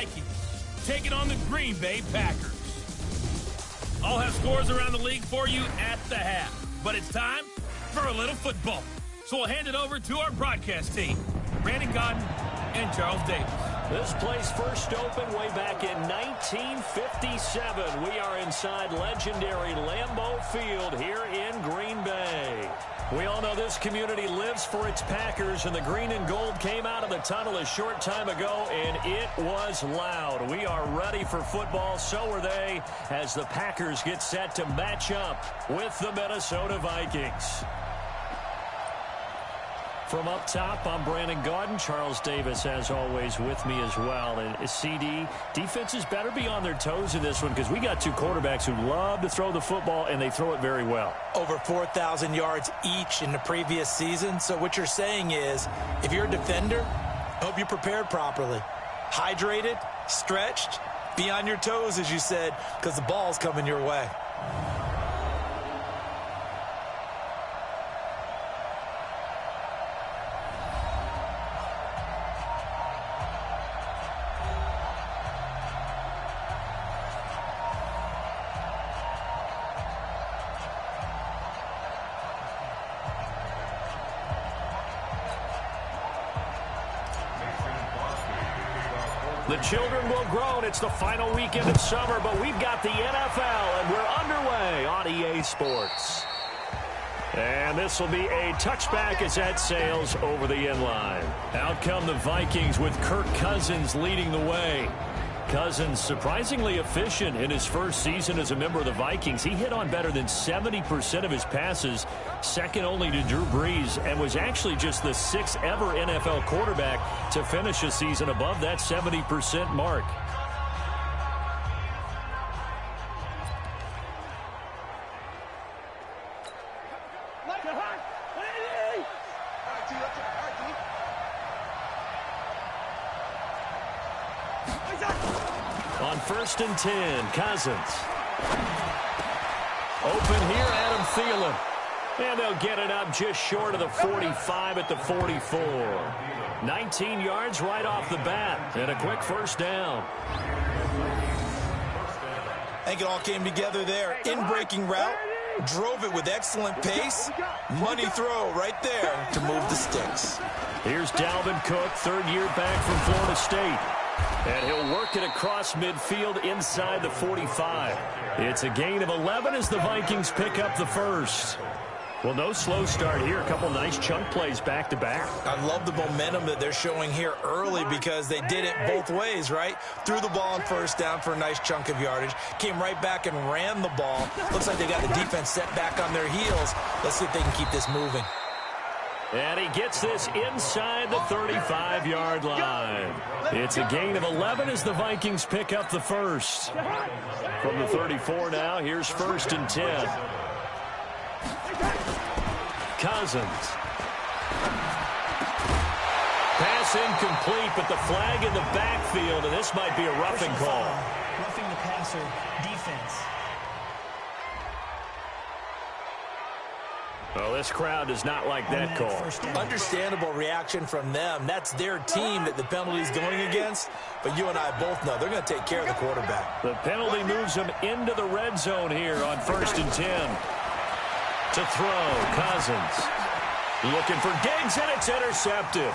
Vikings taking on the Green Bay Packers. I'll have scores around the league for you at the half. But it's time for a little football. So we'll hand it over to our broadcast team, Brandon Godden and Charles Davis. This place first opened way back in 1957. We are inside legendary Lambeau Field here in Green Bay. We all know this community lives for its Packers, and the green and gold came out of the tunnel a short time ago, and it was loud. We are ready for football. So are they, as the Packers get set to match up with the Minnesota Vikings. From up top, I'm Brandon Godden. Charles Davis, as always, with me as well. And CD, defenses better be on their toes in this one because we got two quarterbacks who love to throw the football, and they throw it very well. Over 4,000 yards each in the previous season. So what you're saying is, if you're a defender, I hope you're prepared properly. Hydrated, stretched, be on your toes, as you said, because the ball's coming your way. The children will grow. It's the final weekend of summer, but we've got the NFL, and we're underway on EA Sports. And this will be a touchback as that sails over the inline. Out come the Vikings with Kirk Cousins leading the way. Cousins surprisingly efficient in his first season as a member of the Vikings. He hit on better than 70% of his passes, second only to Drew Brees, and was actually just the sixth ever NFL quarterback to finish a season above that 70% mark. On 1st and 10, Cousins. Open here, Adam Thielen. And they'll get it up just short of the 45 at the 44. 19 yards right off the bat, and a quick first down. I think it all came together there. In-breaking route, drove it with excellent pace. Money throw right there to move the sticks. Here's Dalvin Cook, third year back from Florida State. And he'll work it across midfield inside the 45. It's a gain of 11 as the Vikings pick up the first. Well, no slow start here. A couple nice chunk plays back-to-back. I love the momentum that they're showing here early because they did it both ways, right? Threw the ball on first down for a nice chunk of yardage. Came right back and ran the ball. Looks like they got the defense set back on their heels. Let's see if they can keep this moving. And he gets this inside the 35-yard line. It's a gain of 11 as the Vikings pick up the first. From the 34 now, here's 1st and 10. Cousins. Pass incomplete, but the flag in the backfield, and this might be a roughing call. Roughing the passer, defense. Well, this crowd does not like that call. Understandable reaction from them. That's their team that the penalty's going against. But you and I both know they're going to take care of the quarterback. The penalty moves them into the red zone here on 1st and 10. To throw, Cousins. Looking for Diggs, and it's intercepted.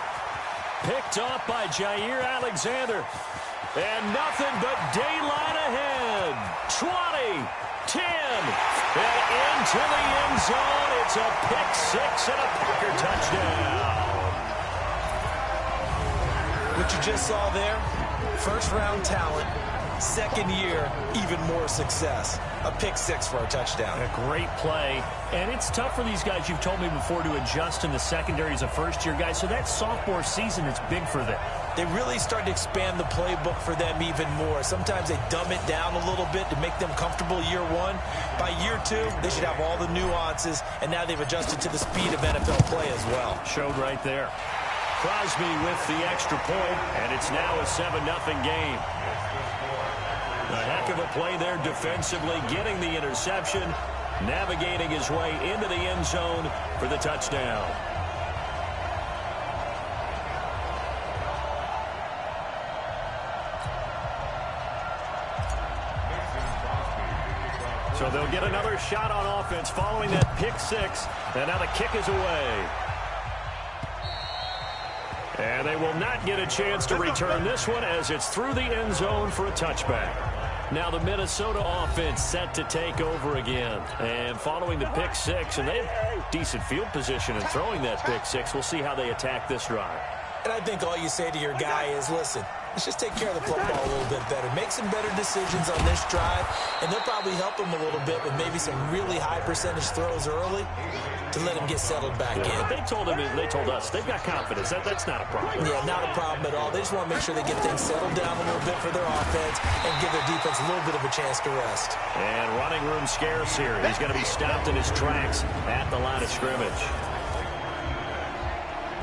Picked off by Jair Alexander. And nothing but daylight ahead. 20, 10, and into the end zone. It's a pick six and a Packer touchdown. What you just saw there, first-round talent, second year, even more success. A pick six for a touchdown. A great play. And it's tough for these guys, you've told me before, to adjust in the secondary as a first-year guy. So that sophomore season is big for them. They really start to expand the playbook for them even more. Sometimes they dumb it down a little bit to make them comfortable year one. By year two, they should have all the nuances, and now they've adjusted to the speed of NFL play as well. Showed right there. Crosby with the extra point, and it's now a 7-0 game. A heck of a play there defensively, getting the interception, navigating his way into the end zone for the touchdown. So they'll get another shot on offense following that pick six. And now the kick is away. And they will not get a chance to return this one as it's through the end zone for a touchback. Now the Minnesota offense set to take over again. And following the pick six, and they have decent field position in throwing that pick six. We'll see how they attack this drive. And I think all you say to your guy is, listen, let's just take care of the football a little bit better. Make some better decisions on this drive, and they'll probably help him a little bit with maybe some really high percentage throws early to let him get settled back in. They told us they've got confidence. That's not a problem. Yeah, not a problem at all. They just want to make sure they get things settled down a little bit for their offense and give their defense a little bit of a chance to rest. And running room scarce here. He's going to be stopped in his tracks at the line of scrimmage.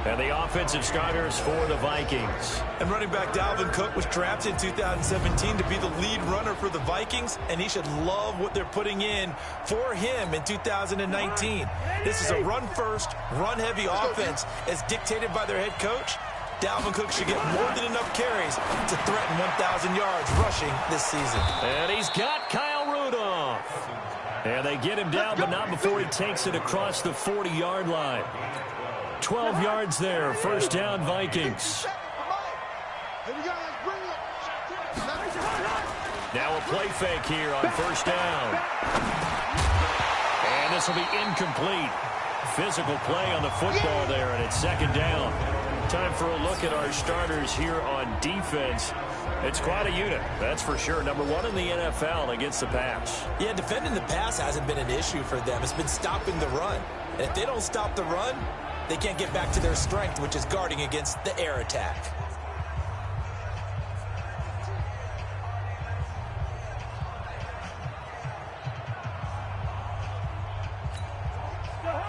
And the offensive starters for the Vikings. And running back Dalvin Cook was drafted in 2017 to be the lead runner for the Vikings, and he should love what they're putting in for him in 2019. This is a run-first, run-heavy offense as dictated by their head coach. Dalvin Cook should get more than enough carries to threaten 1,000 yards rushing this season. And he's got Kyle Rudolph. And they get him down, but not before he takes it across the 40-yard line. 12 yards there, first down Vikings. Now a play fake here on first down. And this will be incomplete. Physical play on the football there, and it's second down. Time for a look at our starters here on defense. It's quite a unit, that's for sure. Number one in the NFL against the pass. Yeah, defending the pass hasn't been an issue for them. It's been stopping the run. And if they don't stop the run, they can't get back to their strength, which is guarding against the air attack.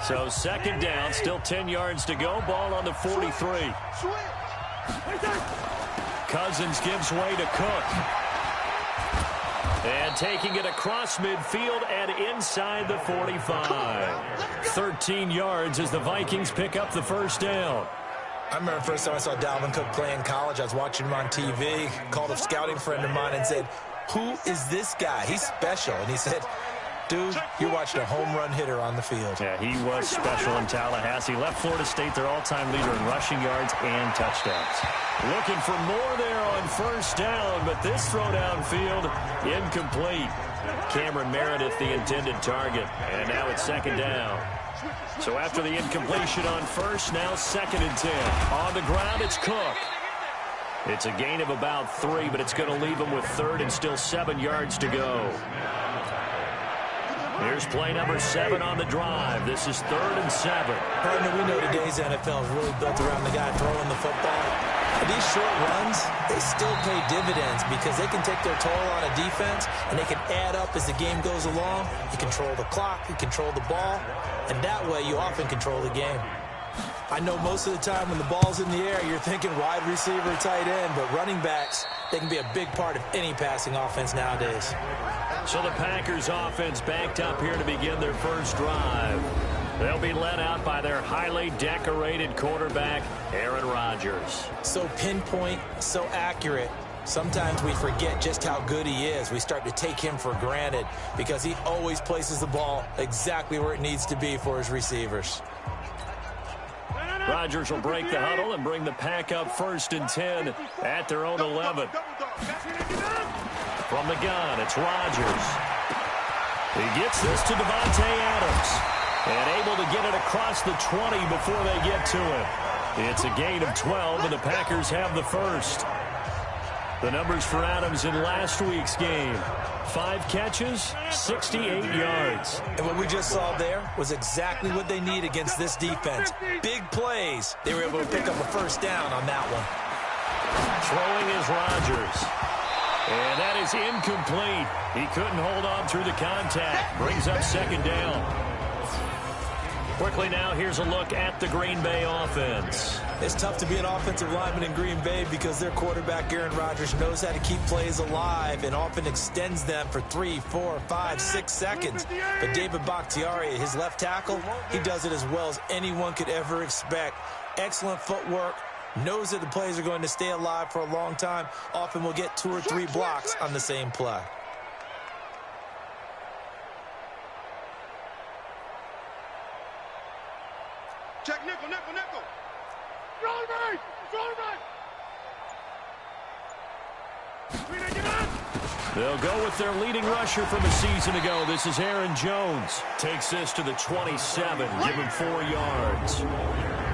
So second down, still 10 yards to go. Ball on the 43. Cousins gives way to Cook. And taking it across midfield and inside the 45. 13 yards as the Vikings pick up the first down. I remember the first time I saw Dalvin Cook play in college. I was watching him on TV, called a scouting friend of mine and said, "Who is this guy? He's special." And he said, "Dude, you're watching a home run hitter on the field." Yeah, he was special in Tallahassee. Left Florida State their all-time leader in rushing yards and touchdowns. Looking for more there on first down, but this throw downfield incomplete. Cameron Meredith, the intended target, and now it's second down. So after the incompletion on first, now second and 10. On the ground, it's Cook. It's a gain of about 3, but it's going to leave him with third and still 7 yards to go. Here's play number 7 on the drive. This is 3rd and 7. Partner, we know today's NFL is really built around the guy throwing the football. But these short runs, they still pay dividends because they can take their toll on a defense and they can add up as the game goes along. You control the clock, you control the ball, and that way you often control the game. I know most of the time when the ball's in the air, you're thinking wide receiver, tight end, but running backs, they can be a big part of any passing offense nowadays. So the Packers offense backed up here to begin their first drive. They'll be led out by their highly decorated quarterback, Aaron Rodgers. So pinpoint, so accurate. Sometimes we forget just how good he is. We start to take him for granted because he always places the ball exactly where it needs to be for his receivers. Rodgers will break the huddle and bring the pack up 1st and 10 at their own 11. From the gun, it's Rodgers. He gets this to Devontae Adams. And able to get it across the 20 before they get to it. It's a gain of 12, and the Packers have the first. The numbers for Adams in last week's game. 5 catches, 68 yards. And what we just saw there was exactly what they need against this defense. Big plays. They were able to pick up a first down on that one. Throwing is Rodgers. And that is incomplete. He couldn't hold on through the contact. Brings up second down. Quickly now, here's a look at the Green Bay offense. It's tough to be an offensive lineman in Green Bay because their quarterback, Aaron Rodgers, knows how to keep plays alive and often extends them for 3, 4, 5, 6 seconds. But David Bakhtiari, his left tackle, he does it as well as anyone could ever expect. Excellent footwork. Knows that the plays are going to stay alive for a long time. Often will get 2 or 3 blocks on the same play. They'll go with their leading rusher from a season ago. This is Aaron Jones. Takes this to the 27. Give him 4 yards.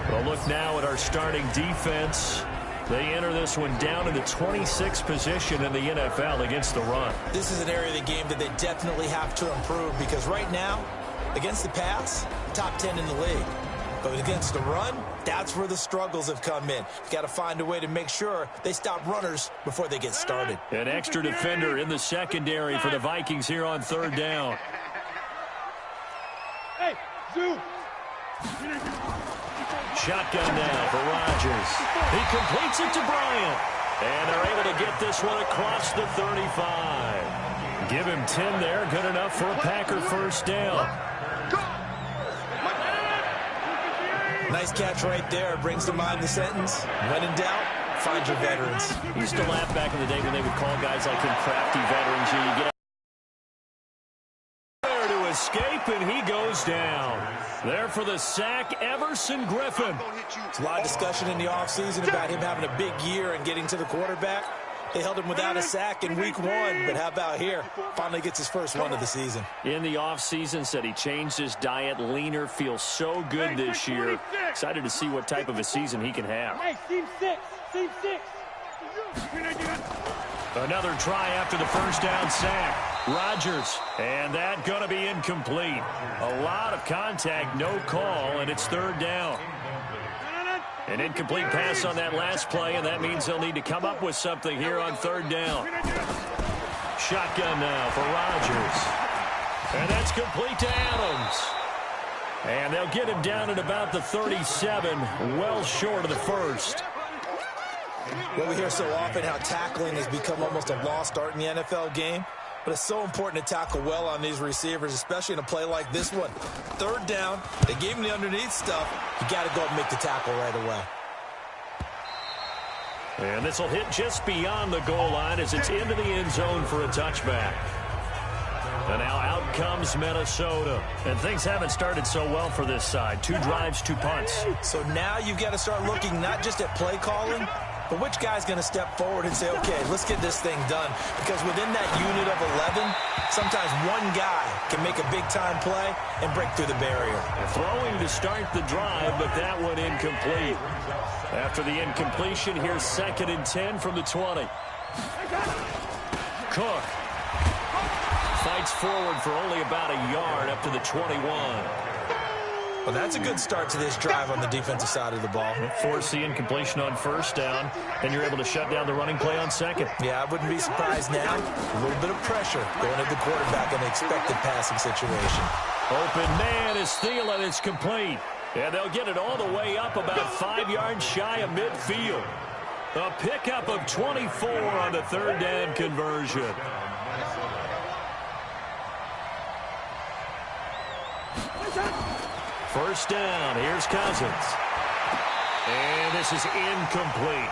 Well, look now at our starting defense. They enter this one down in the 26th position in the NFL against the run. This is an area of the game that they definitely have to improve because right now, against the pass, top 10 in the league. But against the run, that's where the struggles have come in. You've got to find a way to make sure they stop runners before they get started. An extra defender in the secondary for the Vikings here on 3rd down. Hey, Zoo! Shotgun now for Rodgers. He completes it to Bryant. And they're able to get this one across the 35. Give him 10 there. Good enough for a Packer first down. Nice catch right there. Brings to mind the sentence. When in doubt, find your veterans. He used to laugh back in the day when they would call guys like him crafty veterans. You get out there to escape, and he goes down. There for the sack, Everson Griffin. There's a lot of discussion in the offseason about him having a big year and getting to the quarterback. They held him without a sack in week 1, but how about here? Finally gets his first one of the season. In the offseason, said he changed his diet, leaner, feels so good this year. Excited to see what type of a season he can have. Hey, team 6, team 6. Another try after the first down sack. Rodgers, and that going to be incomplete. A lot of contact, no call, and it's 3rd down. An incomplete pass on that last play, and that means they'll need to come up with something here on 3rd down. Shotgun now for Rodgers. And that's complete to Adams. And they'll get him down at about the 37, well short of the first. Well, we hear so often how tackling has become almost a lost art in the NFL game. But it's so important to tackle well on these receivers, especially in a play like this one. 3rd down, they gave him the underneath stuff. You got to go and make the tackle right away. And this will hit just beyond the goal line as it's into the end zone for a touchback. And now out comes Minnesota. And things haven't started so well for this side. 2 drives, 2 punts. So now you've got to start looking not just at play calling, but which guy's going to step forward and say, okay, let's get this thing done. Because within that unit of 11, sometimes one guy can make a big-time play and break through the barrier. Throwing to start the drive, but that one incomplete. After the incompletion, here's 2nd and 10 from the 20. Cook fights forward for only about a yard up to the 21. Well, that's a good start to this drive on the defensive side of the ball. Force the incompletion on 1st down, and you're able to shut down the running play on 2nd. Yeah, I wouldn't be surprised now. A little bit of pressure going at the quarterback in the expected passing situation. Open man is Thielen. It's complete. And they'll get it all the way up about 5 yards shy of midfield. A pickup of 24 on the 3rd down conversion. First down, here's Cousins. And this is incomplete.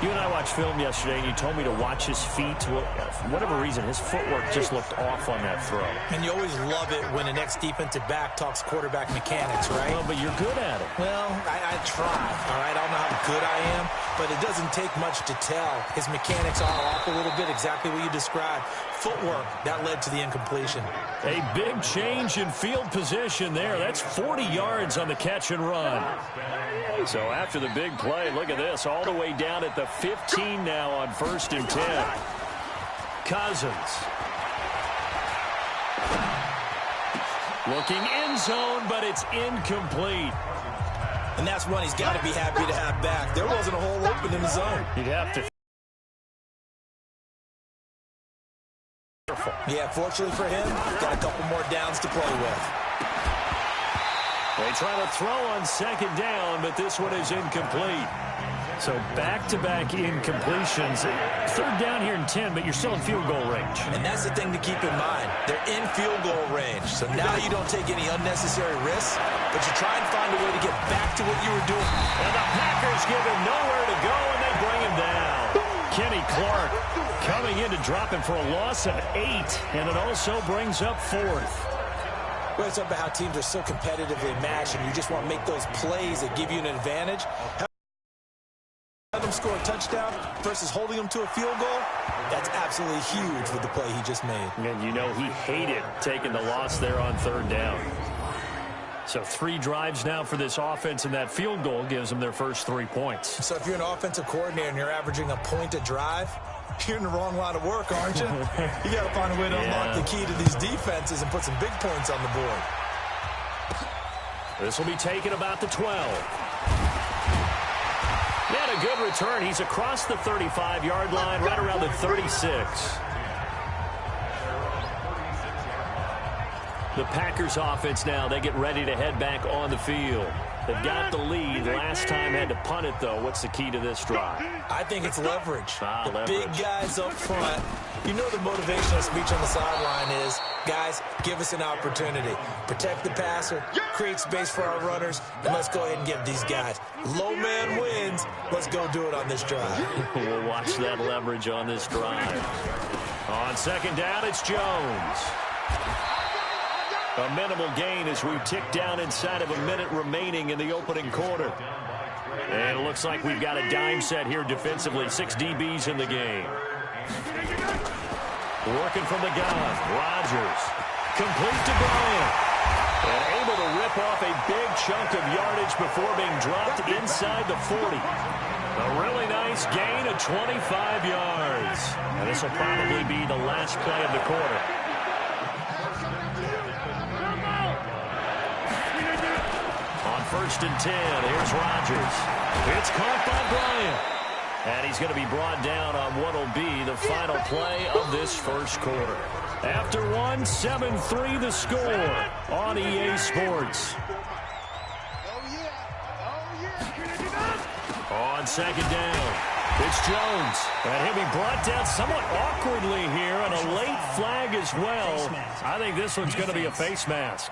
You and I watched film yesterday, and you told me to watch his feet. Well, for whatever reason, his footwork just looked off on that throw. And you always love it when an ex-defensive back talks quarterback mechanics, right? Well, but you're good at it. Well, I try, all right? I don't know how good I am, but it doesn't take much to tell. His mechanics are off a little bit, exactly what you described. Footwork, that led to the incompletion. A big change in field position there. That's 40 yards on the catch and run. So after the big play, look at this, all the way down at the 15 now on 1st and 10. Cousins. Looking end zone, but it's incomplete. And that's one he's got to be happy to have back. There wasn't a hole open in the zone. You'd have to. Yeah, fortunately for him, got a couple more downs to play with. They try to throw on 2nd down, but this one is incomplete. So back-to-back incompletions. 3rd down here in 10, but you're still in field goal range. And that's the thing to keep in mind. They're in field goal range. So now you don't take any unnecessary risks, but you try and find a way to get back to what you were doing. And the Packers give him nowhere to go, and they bring him down. Kenny Clark coming in to drop him for a loss of 8, and it also brings up 4th. Well, it's about how teams are so competitively matched, and you just want to make those plays that give you an advantage. Having them score a touchdown versus holding them to a field goal, that's absolutely huge with the play he just made. And you know he hated taking the loss there on third down. So 3 drives now for this offense, and that field goal gives them their first 3 points. So if you're an offensive coordinator and you're averaging a point a drive, you're in the wrong line of work, aren't you? You got to find a way to unlock the key to these defenses and put some big points on the board. This will be taken about the 12. He had a good return. He's across the 35-yard line, right around the 36. The Packers offense now, they get ready to head back on the field. They've got the lead. Last time had to punt it, though. What's the key to this drive? I think it's leverage. Leverage. Big guys up front. You know the motivational speech on the sideline is, guys, give us an opportunity. Protect the passer, create space for our runners, and let's go ahead and give these guys. Low man wins. Let's go do it on this drive. We'll watch that leverage on this drive. On second down, it's Jones. A minimal gain as we tick down inside of a minute remaining in the opening quarter. And it looks like we've got a dime set here defensively. 6 DBs in the game. Working from the gun. Rodgers. Complete to Bryant. And able to rip off a big chunk of yardage before being dropped inside the 40. A really nice gain of 25 yards. And this will probably be the last play of the quarter. First and 10. Here's Rodgers. It's caught by Bryant. And he's going to be brought down on what will be the final play of this first quarter. After 1, 7-3 the score on EA Sports. On second down, it's Jones. And he'll be brought down somewhat awkwardly here, and a late flag as well. I think this one's going to be a face mask.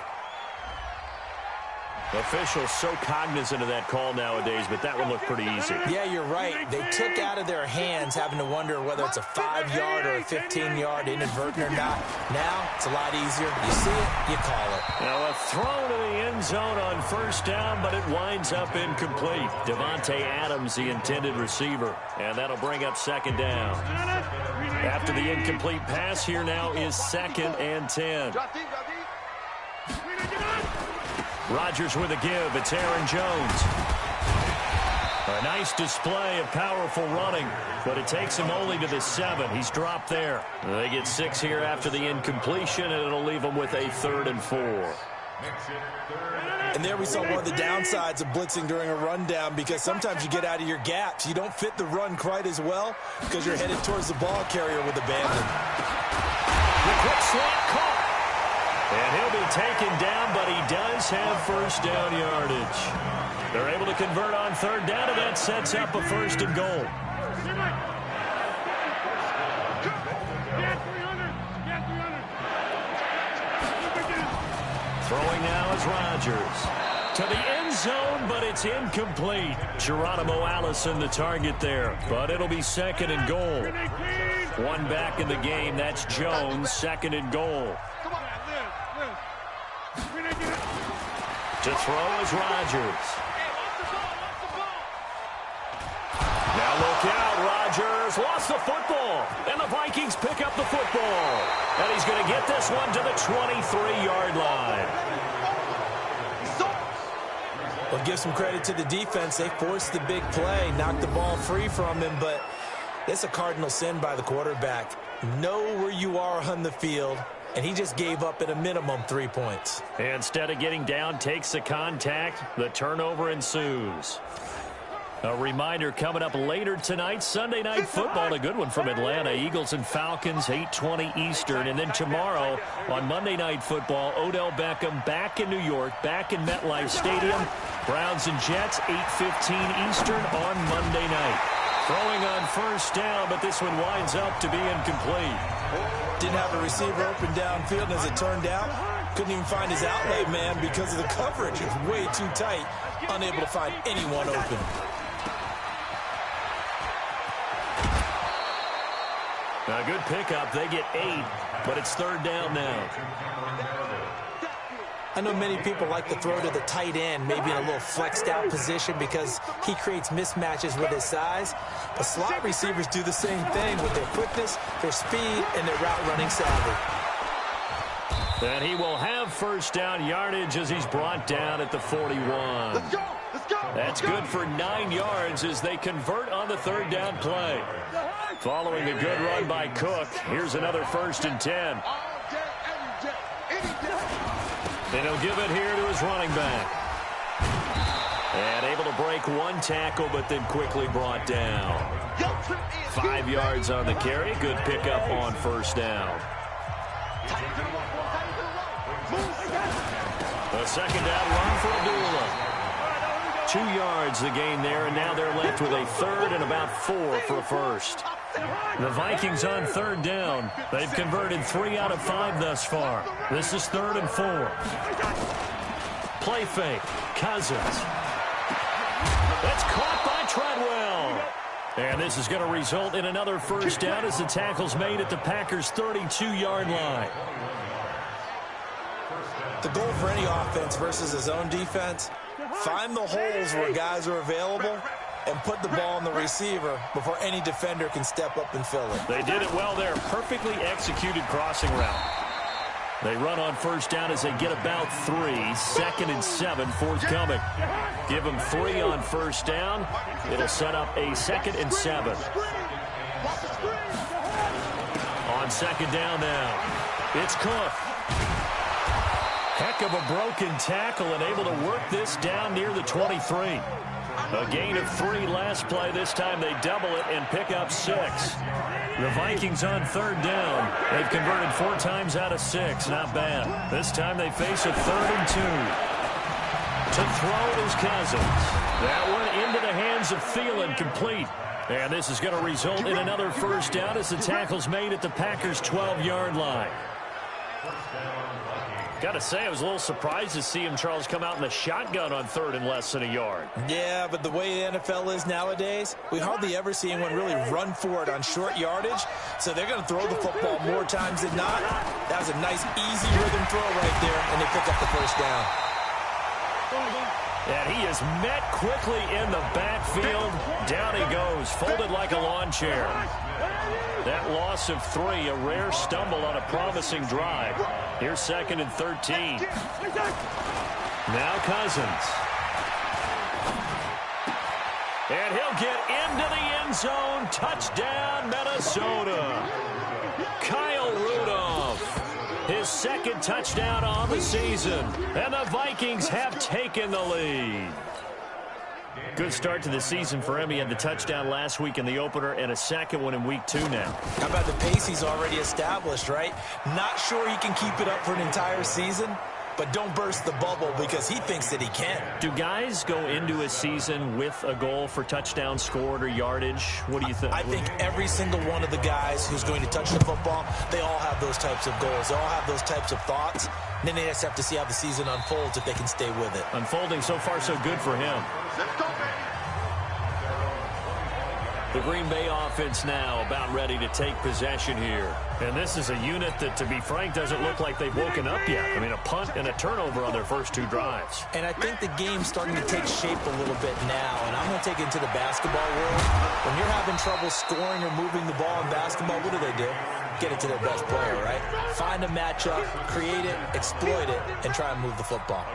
Officials so cognizant of that call nowadays, but that would look pretty easy. Yeah, you're right. They took out of their hands having to wonder whether it's a 5-yard or a 15-yard inadvertent or not. Now, it's a lot easier. You see it, you call it. Now, a throw to the end zone on first down, but it winds up incomplete. Devontae Adams, the intended receiver, and that'll bring up second down. After the incomplete pass, here now is 2nd and 10. Rodgers with a give. It's Aaron Jones. A nice display of powerful running, but it takes him only to the 7. He's dropped there. They get 6 here after the incompletion, and it'll leave them with a 3rd and 4. And there we saw one of the downsides of blitzing during a rundown, because sometimes you get out of your gaps. You don't fit the run quite as well because you're headed towards the ball carrier with abandon. The quick slant caught. And he'll be taken down, but he does have first down yardage. They're able to convert on third down, and that sets up a 1st and goal. Throwing now is Rodgers. To the end zone, but it's incomplete. Geronimo Allison the target there, but it'll be 2nd and goal. One back in the game, that's Jones, 2nd and goal. To throw is Rodgers. Now look out, Rodgers lost the football, and the Vikings pick up the football. And he's going to get this one to the 23-yard line. Well, give some credit to the defense. They forced the big play, knocked the ball free from him, but it's a cardinal sin by the quarterback. Know where you are on the field, and he just gave up at a minimum 3 points. Instead of getting down, takes the contact. The turnover ensues. A reminder coming up later tonight, Sunday Night Football, a good one from Atlanta. Eagles and Falcons, 8:20 Eastern. And then tomorrow on Monday Night Football, Odell Beckham back in New York, back in MetLife Stadium. Browns and Jets, 8:15 Eastern on Monday night. Throwing on first down, but this one winds up to be incomplete. Didn't have a receiver open downfield, and as it turned out, couldn't even find his outlet man because of the coverage. It was way too tight, unable to find anyone open. A good pickup. They get 8, but it's third down now. I know many people like to throw to the tight end, maybe in a little flexed out position because he creates mismatches with his size. But slot receivers do the same thing with their quickness, their speed, and their route running savvy. And he will have first down yardage as he's brought down at the 41. Let's go! That's good for 9 yards as they convert on the third down play. Following the good run by Cook, here's another 1st and 10. And he'll give it here to his running back. And able to break one tackle, but then quickly brought down. 5 yards on the carry. Good pickup on first down. A second down run for Abdullah. 2 yards the gain there, and now they're left with a third and about 4 for a first. The Vikings on third down. They've converted 3 out of 5 thus far. This is 3rd and 4. Play fake. Cousins. That's caught by Treadwell. And this is going to result in another first down as the tackle's made at the Packers' 32-yard line. The goal for any offense versus his own defense, find the holes where guys are available and put the ball on the receiver before any defender can step up and fill it. They did it well there. Perfectly executed crossing route. They run on first down as they get about 3. 2nd and 7 forthcoming. Give them 3 on first down. It'll set up a 2nd and 7. On second down now, it's Cook. Heck of a broken tackle and able to work this down near the 23. A gain of 3 last play. This time they double it and pick up 6. The Vikings on third down. They've converted 4 times out of 6. Not bad. This time they face a 3rd and 2. To throw is Cousins. That one into the hands of Thielen, complete. And this is going to result in another first down as the tackle's made at the Packers' 12-yard line. Got to say, I was a little surprised to see him, Charles, come out in the shotgun on 3rd and less than a yard. Yeah, but the way the NFL is nowadays, we hardly ever see anyone really run for it on short yardage. So they're going to throw the football more times than not. That was a nice, easy rhythm throw right there, and they pick up the first down. And he is met quickly in the backfield. Down he goes, folded like a lawn chair. That loss of 3, a rare stumble on a promising drive. Here's 2nd and 13. Now Cousins. And he'll get into the end zone. Touchdown, Minnesota. Kyle Rudolph. His 2nd touchdown on the season. And the Vikings have taken the lead. Good start to the season for him. He had the touchdown last week in the opener and a 2nd one in week 2 now. How about the pace he's already established, right? Not sure he can keep it up for an entire season, but don't burst the bubble because he thinks that he can. Do guys go into a season with a goal for touchdown scored or yardage? What do you think? I think every single one of the guys who's going to touch the football, they all have those types of goals. They all have those types of thoughts. And then they just have to see how the season unfolds if they can stay with it. Unfolding so far so good for him. The Green Bay offense now about ready to take possession here. And this is a unit that, to be frank, doesn't look like they've woken up yet. I mean, a punt and a turnover on their first 2 drives. And I think the game's starting to take shape a little bit now. And I'm going to take it into the basketball world. When you're having trouble scoring or moving the ball in basketball, what do? Get it to their best player, right? Find a matchup, create it, exploit it, and try and move the football.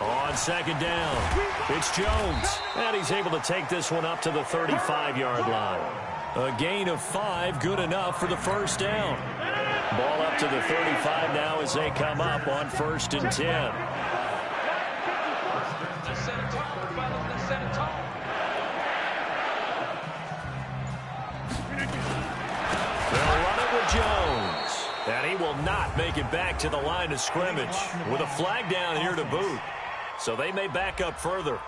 On second down, it's Jones. And he's able to take this one up to the 35-yard line. A gain of 5, good enough for the first down. Ball up to the 35 now as they come up on 1st and 10. They'll run it with Jones. And he will not make it back to the line of scrimmage with a flag down here to boot. So they may back up further.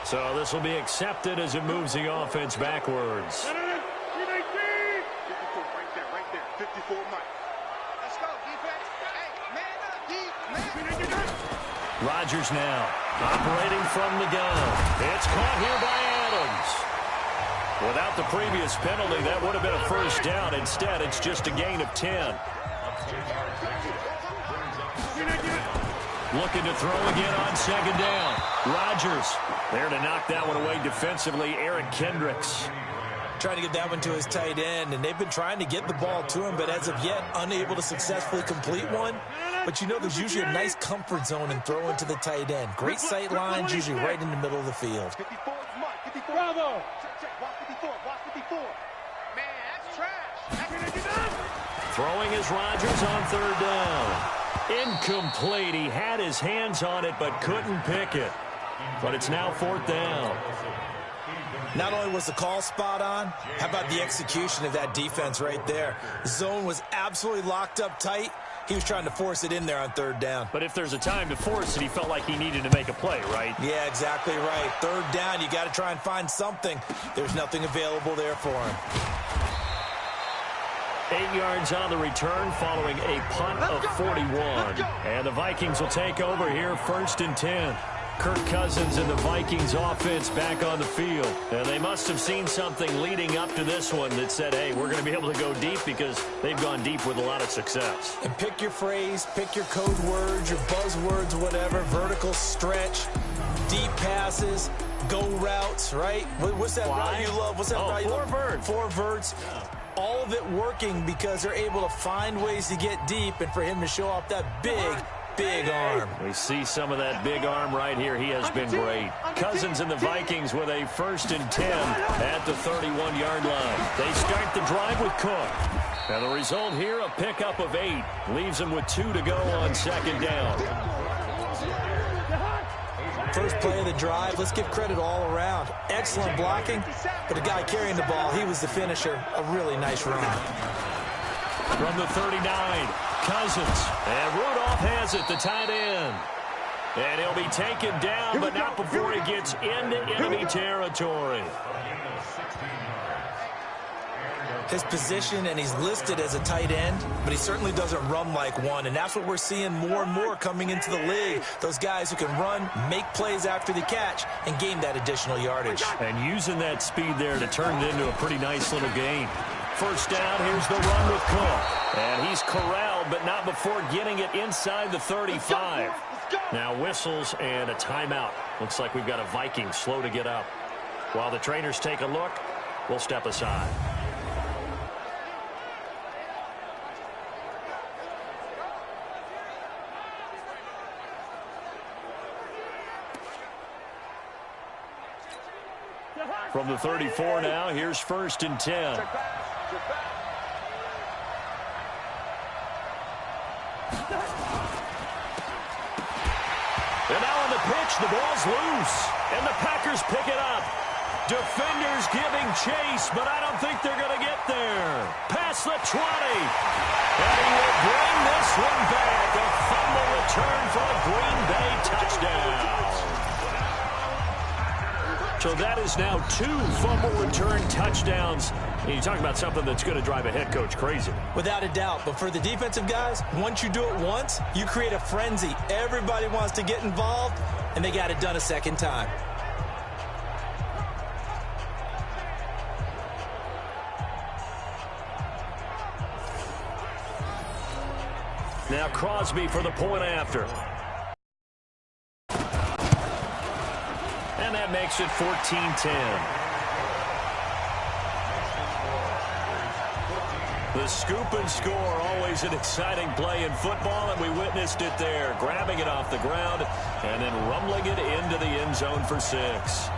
So this will be accepted as it moves the offense backwards. Right there. 54 Mike. Let's go, defense. Hey, man up, Rodgers now operating from the gun. It's caught here by Adams. Without the previous penalty, that would have been a first down. Instead, it's just a gain of 10. Looking to throw again on second down. Rodgers there to knock that one away defensively. Eric Kendricks. Trying to get that one to his tight end, and they've been trying to get the ball to him, but as of yet, unable to successfully complete one. But you know there's usually a nice comfort zone in throwing to the tight end. Great sight lines, usually right in the middle of the field. Bravo. Watch 54. Watch 54. Man, that's trash. Throwing is Rodgers on third down. Incomplete. He had his hands on it, but couldn't pick it. But it's now fourth down. Not only was the call spot on, how about the execution of that defense right there? The zone was absolutely locked up tight. He was trying to force it in there on third down. But if there's a time to force it, he felt like he needed to make a play, right? Yeah, exactly right. Third down, you got to try and find something. There's nothing available there for him. 8 yards on the return following a punt of 41. And the Vikings will take over here, 1st and 10. Kirk Cousins and the Vikings offense back on the field. And they must have seen something leading up to this one that said, hey, we're going to be able to go deep because they've gone deep with a lot of success. And pick your phrase, pick your code words, your buzzwords, whatever, vertical stretch, deep passes, go routes, right? What's that route you love? What's that route you love? 4 verts. 4 verts. All of it working because they're able to find ways to get deep and for him to show off that big arm. We see some of that big arm right here. He has been great. Cousins and the Vikings with a 1st and 10 at the 31-yard line. They start the drive with Cook. And the result here, a pickup of 8. Leaves them with 2 to go on second down. First play of the drive, let's give credit all around. Excellent blocking, but the guy carrying the ball, he was the finisher. A really nice run. From the 39, Cousins. And Rudolph has it, the tight end. And he'll be taken down, but not before he gets into enemy territory. His position, and he's listed as a tight end, but he certainly doesn't run like one, and that's what we're seeing more and more coming into the league. Those guys who can run, make plays after the catch, and gain that additional yardage. And using that speed there to turn it into a pretty nice little gain. First down, here's the run with Cook. And he's corralled, but not before getting it inside the 35. Now whistles and a timeout. Looks like we've got a Viking slow to get up. While the trainers take a look, we'll step aside. From the 34 now, here's 1st and 10. And now on the pitch, the ball's loose. And the Packers pick it up. Defenders giving chase, but I don't think they're going to get there. Past the 20. And he will bring this one back. A fumble return for a Green Bay touchdown. So that is now 2 fumble return touchdowns. And you talk about something that's going to drive a head coach crazy. Without a doubt. But for the defensive guys, once you do it once, you create a frenzy. Everybody wants to get involved, and they got it done a second time. Now Crosby for the point after. And that makes it 14-10. The scoop and score, always an exciting play in football, and we witnessed it there. Grabbing it off the ground and then rumbling it into the end zone for 6.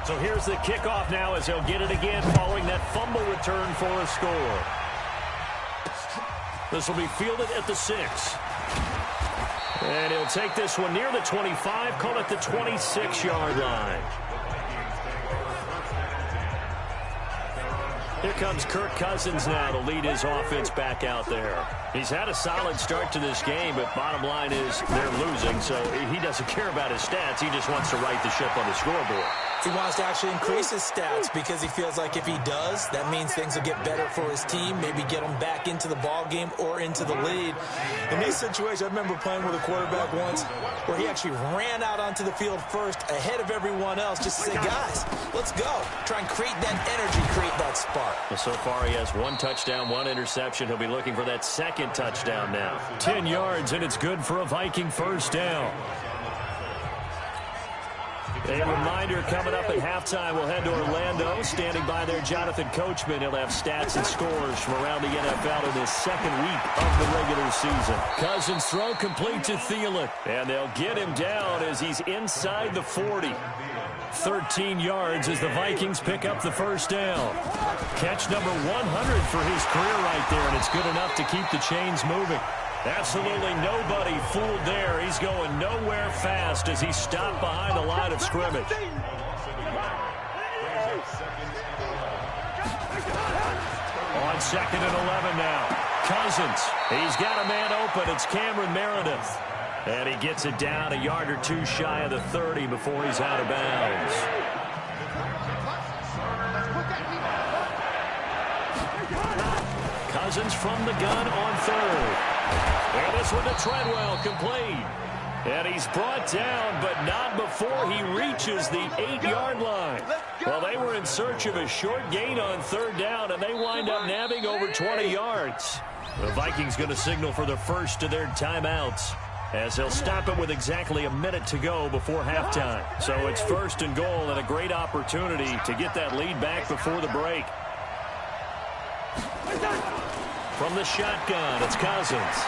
So here's the kickoff now as he'll get it again following that fumble return for a score. This will be fielded at the 6. And he'll take this one near the 25, call it the 26-yard line. Here comes Kirk Cousins now to lead his offense back out there. He's had a solid start to this game, but bottom line is they're losing, so he doesn't care about his stats. He just wants to right the ship on the scoreboard. He wants to actually increase his stats because he feels like if he does, that means things will get better for his team, maybe get him back into the ball game or into the lead. In these situations, I remember playing with a quarterback once where he actually ran out onto the field first ahead of everyone else just to say, guys, let's go. Try and create that energy, create that spark. Well, so far he has 1 touchdown, 1 interception. He'll be looking for that 2nd touchdown now. 10 yards, and it's good for a Viking first down. A reminder, coming up at halftime, we'll head to Orlando. Standing by there, Jonathan Coachman. He'll have stats and scores from around the NFL in his 2nd week of the regular season. Cousins throw complete to Thielen, and they'll get him down as he's inside the 40. 13 yards as the Vikings pick up the first down. Catch number 100 for his career right there, and it's good enough to keep the chains moving. Absolutely nobody fooled there. He's going nowhere fast as he stopped behind the line of scrimmage. On 2nd and 11 now. Cousins. He's got a man open. It's Cameron Meredith. And he gets it down a yard or 2 shy of the 30 before he's out of bounds. Cousins from the gun on 3rd. And this one to Treadwell, complete. And he's brought down, but not before he reaches the 8-yard line. Well, they were in search of a short gain on 3rd down, and they wind up nabbing over 20 yards. The Vikings going to signal for the first of their timeouts, as they'll stop it with exactly a minute to go before halftime. So it's 1st and goal, and a great opportunity to get that lead back before the break. From the shotgun, it's Cousins.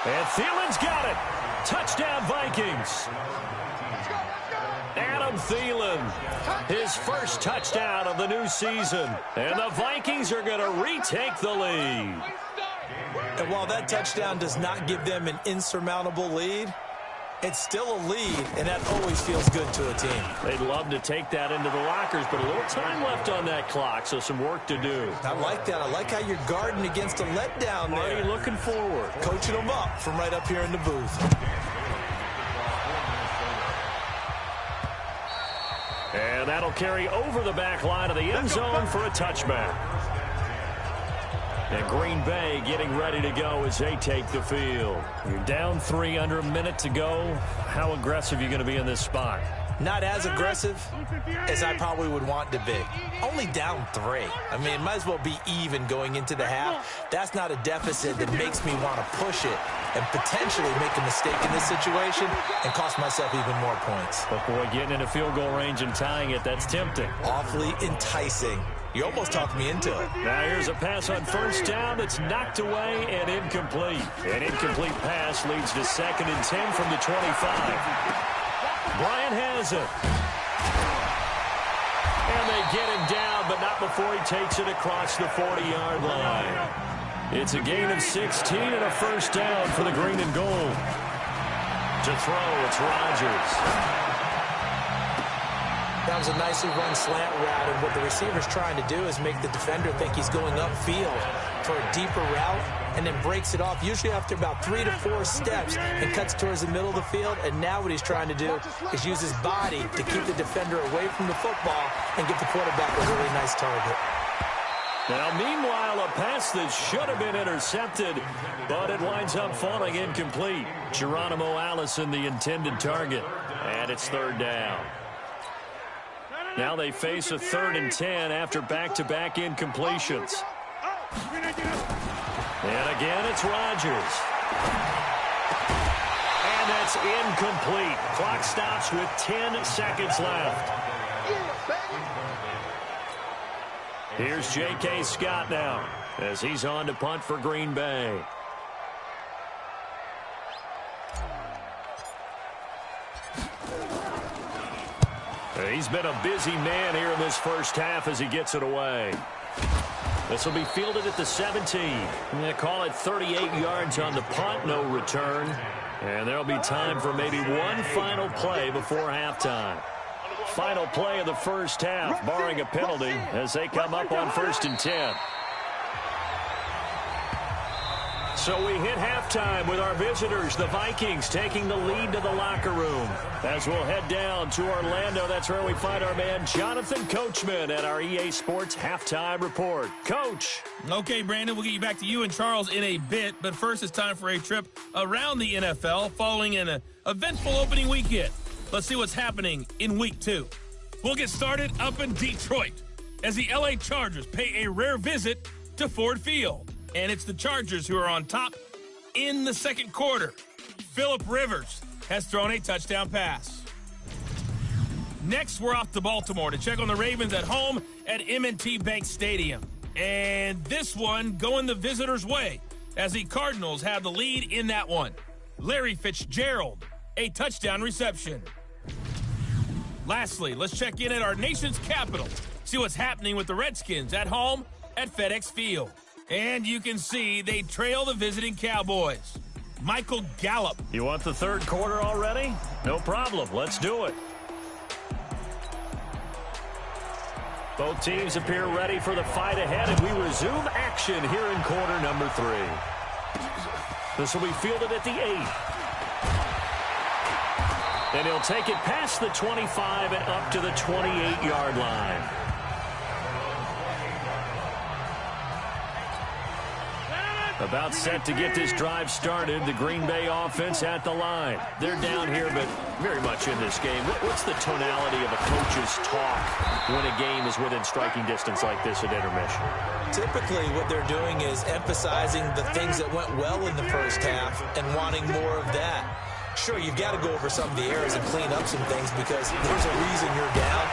And Thielen's got it. Touchdown, Vikings. Adam Thielen, his first touchdown of the new season. And the Vikings are going to retake the lead. And while that touchdown does not give them an insurmountable lead, it's still a lead, and that always feels good to a team. They'd love to take that into the lockers, but a little time left on that clock, so some work to do. I like that. I like how you're guarding against a letdown there. Marty looking forward. Coaching them up from right up here in the booth. And that'll carry over the back line of the end zone for a touchback. And Green Bay getting ready to go as they take the field. You're down 3, under a minute to go. How aggressive are you going to be in this spot? Not as aggressive as I probably would want to be. Only down 3. I mean, it might as well be even going into the half. That's not a deficit that makes me want to push it and potentially make a mistake in this situation and cost myself even more points. But boy, getting into field goal range and tying it, that's tempting. Awfully enticing. You almost talked me into it. Now here's a pass on 1st down that's knocked away and incomplete. An incomplete pass leads to 2nd and 10 from the 25. Bryant has it. And they get him down, but not before he takes it across the 40-yard line. It's a gain of 16 and a first down for the green and gold. To throw, it's Rodgers. That was a nicely run slant route, and what the receiver's trying to do is make the defender think he's going upfield for a deeper route, and then breaks it off, usually after about 3 to 4 steps, and cuts towards the middle of the field. And now what he's trying to do is use his body to keep the defender away from the football and get the quarterback a really nice target. Now, meanwhile, a pass that should have been intercepted, but it winds up falling incomplete. Geronimo Allison, the intended target, and it's 3rd down. Now they face a 3rd and 10 after back-to-back incompletions. And again, it's Rodgers. And that's incomplete. Clock stops with 10 seconds left. Here's J.K. Scott now as he's on to punt for Green Bay. He's been a busy man here in this first half as he gets it away. This will be fielded at the 17. They call it 38 yards on the punt, no return. And there'll be time for maybe one final play before halftime. Final play of the first half, barring a penalty, as they come up on 1st and 10. So we hit halftime with our visitors, the Vikings, taking the lead to the locker room. As we'll head down to Orlando, that's where we find our man Jonathan Coachman at our EA Sports Halftime Report. Coach. Okay, Brandon, we'll get you back to you and Charles in a bit, but first it's time for a trip around the NFL following an eventful opening weekend. Let's see what's happening in Week 2. We'll get started up in Detroit as the LA Chargers pay a rare visit to Ford Field. And it's the Chargers who are on top in the second quarter. Phillip Rivers has thrown a touchdown pass. Next, we're off to Baltimore to check on the Ravens at home at M&T Bank Stadium. And this one going the visitors' way as the Cardinals have the lead in that one. Larry Fitzgerald, a touchdown reception. Lastly, let's check in at our nation's capital, see what's happening with the Redskins at home at FedEx Field. And you can see they trail the visiting Cowboys. Michael Gallup. You want the third quarter already? No problem. Let's do it. Both teams appear ready for the fight ahead, and we resume action here in quarter number 3. This will be fielded at the 8. And he'll take it past the 25 and up to the 28-yard line. About set to get this drive started, the Green Bay offense at the line. They're down here, but very much in this game. What's the tonality of a coach's talk when a game is within striking distance like this at intermission? Typically, what they're doing is emphasizing the things that went well in the first half and wanting more of that. Sure, you've got to go over some of the errors and clean up some things because there's a reason you're down.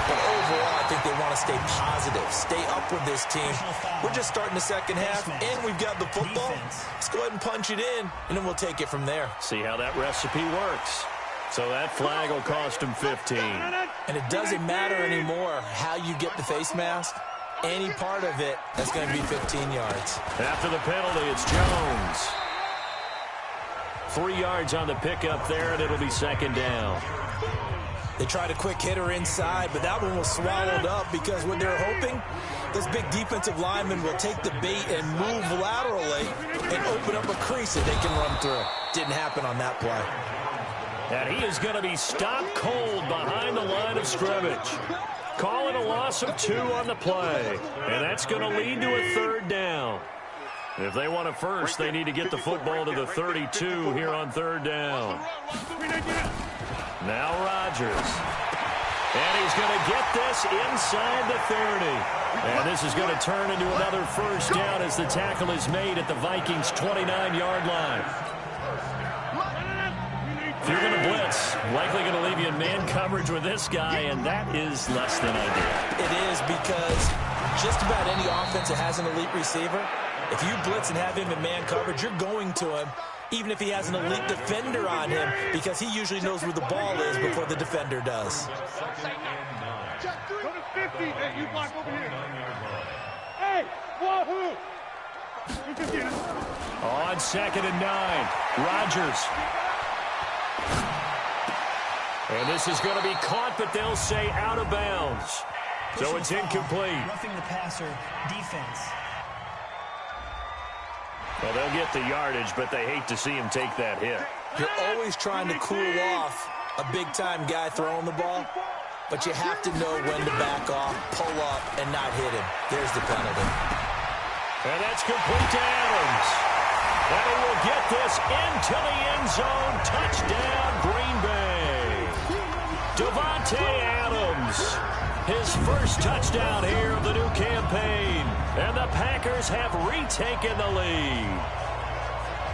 But overall, I think they want to stay positive, stay up with this team. We're just starting the second half, and we've got the football. Let's go ahead and punch it in, and then we'll take it from there. See how that recipe works. So that flag will cost him 15. And it doesn't matter anymore how you get the face mask. Any part of it, that's going to be 15 yards. After the penalty, it's Jones. 3 yards on the pickup there, and it'll be second down. They tried a quick hitter inside, but that one was swallowed up because what they're hoping, this big defensive lineman will take the bait and move laterally and open up a crease that they can run through. Didn't happen on that play. And he is going to be stopped cold behind the line of scrimmage. Calling a loss of 2 on the play, and that's going to lead to a third down. If they want a first, they need to get the football to the 32 here on third down. Now Rodgers. And he's going to get this inside the 30. And this is going to turn into another first down as the tackle is made at the Vikings' 29-yard line. If you're going to blitz, likely going to leave you in man coverage with this guy, and that is less than ideal. It is because just about any offense that has an elite receiver, if you blitz and have him in man coverage, you're going to him, even if he has an elite defender on him, because he usually knows where the ball is before the defender does. Go to 50. Hey, you block over here. Hey, wahoo! On 2nd and 9, Rodgers. And this is going to be caught, but they'll say out of bounds. So it's incomplete. Roughing the passer, defense. Well, they'll get the yardage, but they hate to see him take that hit. You're always trying to cool off a big-time guy throwing the ball, but you have to know when to back off, pull up, and not hit him. There's the penalty. And that's complete to Adams. And he will get this into the end zone. Touchdown, Green Bay. Davante Adams, his first touchdown here of the new campaign. And the Packers have retaken the lead.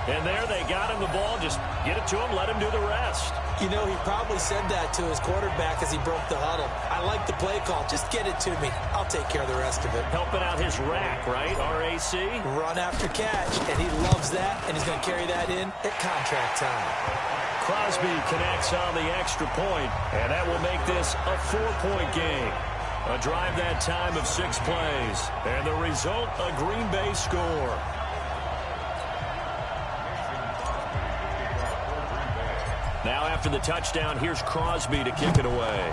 And there they got him the ball. Just get it to him, let him do the rest. You know, he probably said that to his quarterback as he broke the huddle. I like the play call. Just get it to me. I'll take care of the rest of it. Helping out his rack, right? RAC? Run after catch, and he loves that, and he's going to carry that in at contract time. Crosby connects on the extra point, and that will make this a 4-point game. A drive that time of 6 plays, and the result, a Green Bay score. Now after the touchdown, here's Crosby to kick it away.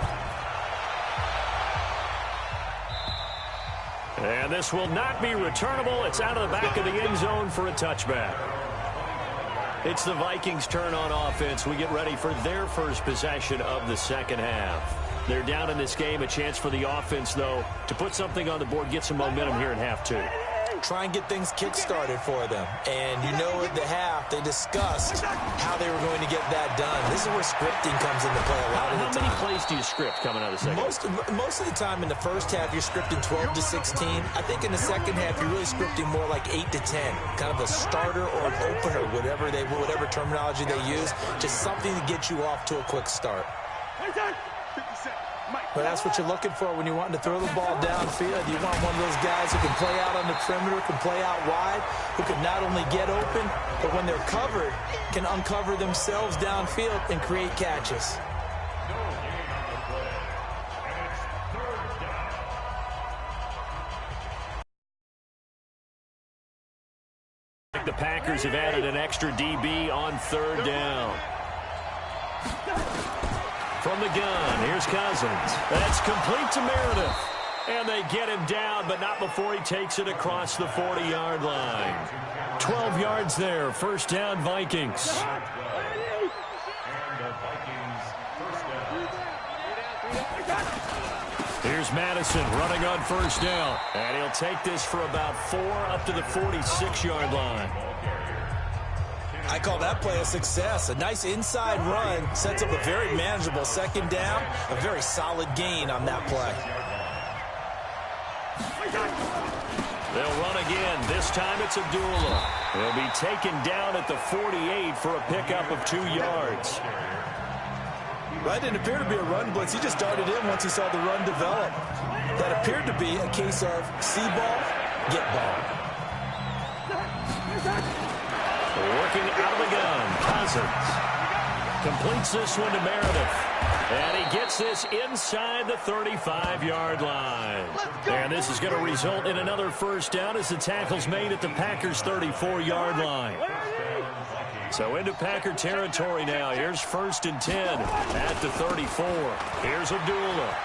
And this will not be returnable. It's out of the back of the end zone for a touchback. It's the Vikings' turn on offense. We get ready for their first possession of the second half. They're down in this game. A chance for the offense, though, to put something on the board, get some momentum here in half two. Try and get things kick-started for them. And you know at the half, they discussed how they were going to get that done. This is where scripting comes into play a lot of the time. How many plays do you script coming out of the second? Most of the time in the first half, you're scripting 12 to 16. I think in the second half, you're really scripting more like 8 to 10. Kind of a starter or an opener, whatever terminology they use. Just something to get you off to a quick start. But that's what you're looking for when you're wanting to throw the ball downfield. You want one of those guys who can play out on the perimeter, can play out wide, who can not only get open, but when they're covered, can uncover themselves downfield and create catches. The Packers have added an extra DB on third down. From the gun, here's Cousins. That's complete to Meredith. And they get him down, but not before he takes it across the 40-yard line. 12 yards there, first down Vikings. Here's Madison running on first down. And he'll take this for about 4 up to the 46-yard line. I call that play a success. A nice inside run sets up a very manageable second down. A very solid gain on that play. They'll run again. This time it's Abdullah. He'll be taken down at the 48 for a pickup of 2 yards. Well, that didn't appear to be a run blitz. He just darted in once he saw the run develop. That appeared to be a case of see ball, get ball. Working out of the gun, Cousins completes this one to Meredith. And he gets this inside the 35-yard line. And this is going to result in another first down as the tackle's made at the Packers' 34-yard line. So into Packer territory now. Here's 1st and 10 at the 34. Here's Abdullah.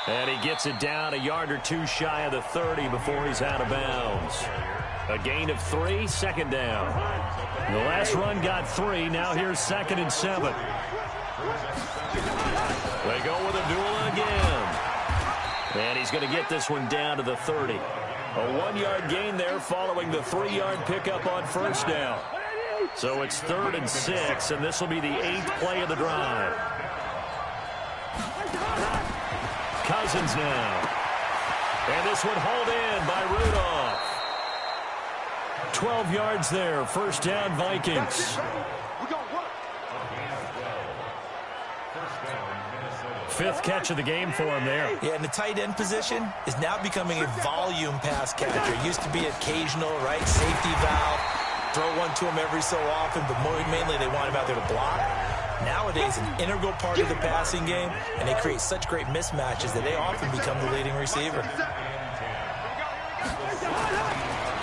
And he gets it down a yard or 2 shy of the 30 before he's out of bounds. A gain of 3, second down. The last run got 3. Now here's 2nd and 7. They go with Abdullah again. And he's going to get this one down to the 30. A 1-yard gain there following the 3-yard pickup on first down. So it's 3rd and 6, and this will be the 8th play of the drive. Cousins now. And this one hauled in by Rudolph. 12 yards there, first down Vikings. Fifth catch of the game for him there. Yeah, and the tight end position is now becoming a volume pass catcher. It used to be occasional, right? Safety valve. Throw one to him every so often, but mainly they want him out there to block. Nowadays, an integral part of the passing game, and they create such great mismatches that they often become the leading receiver.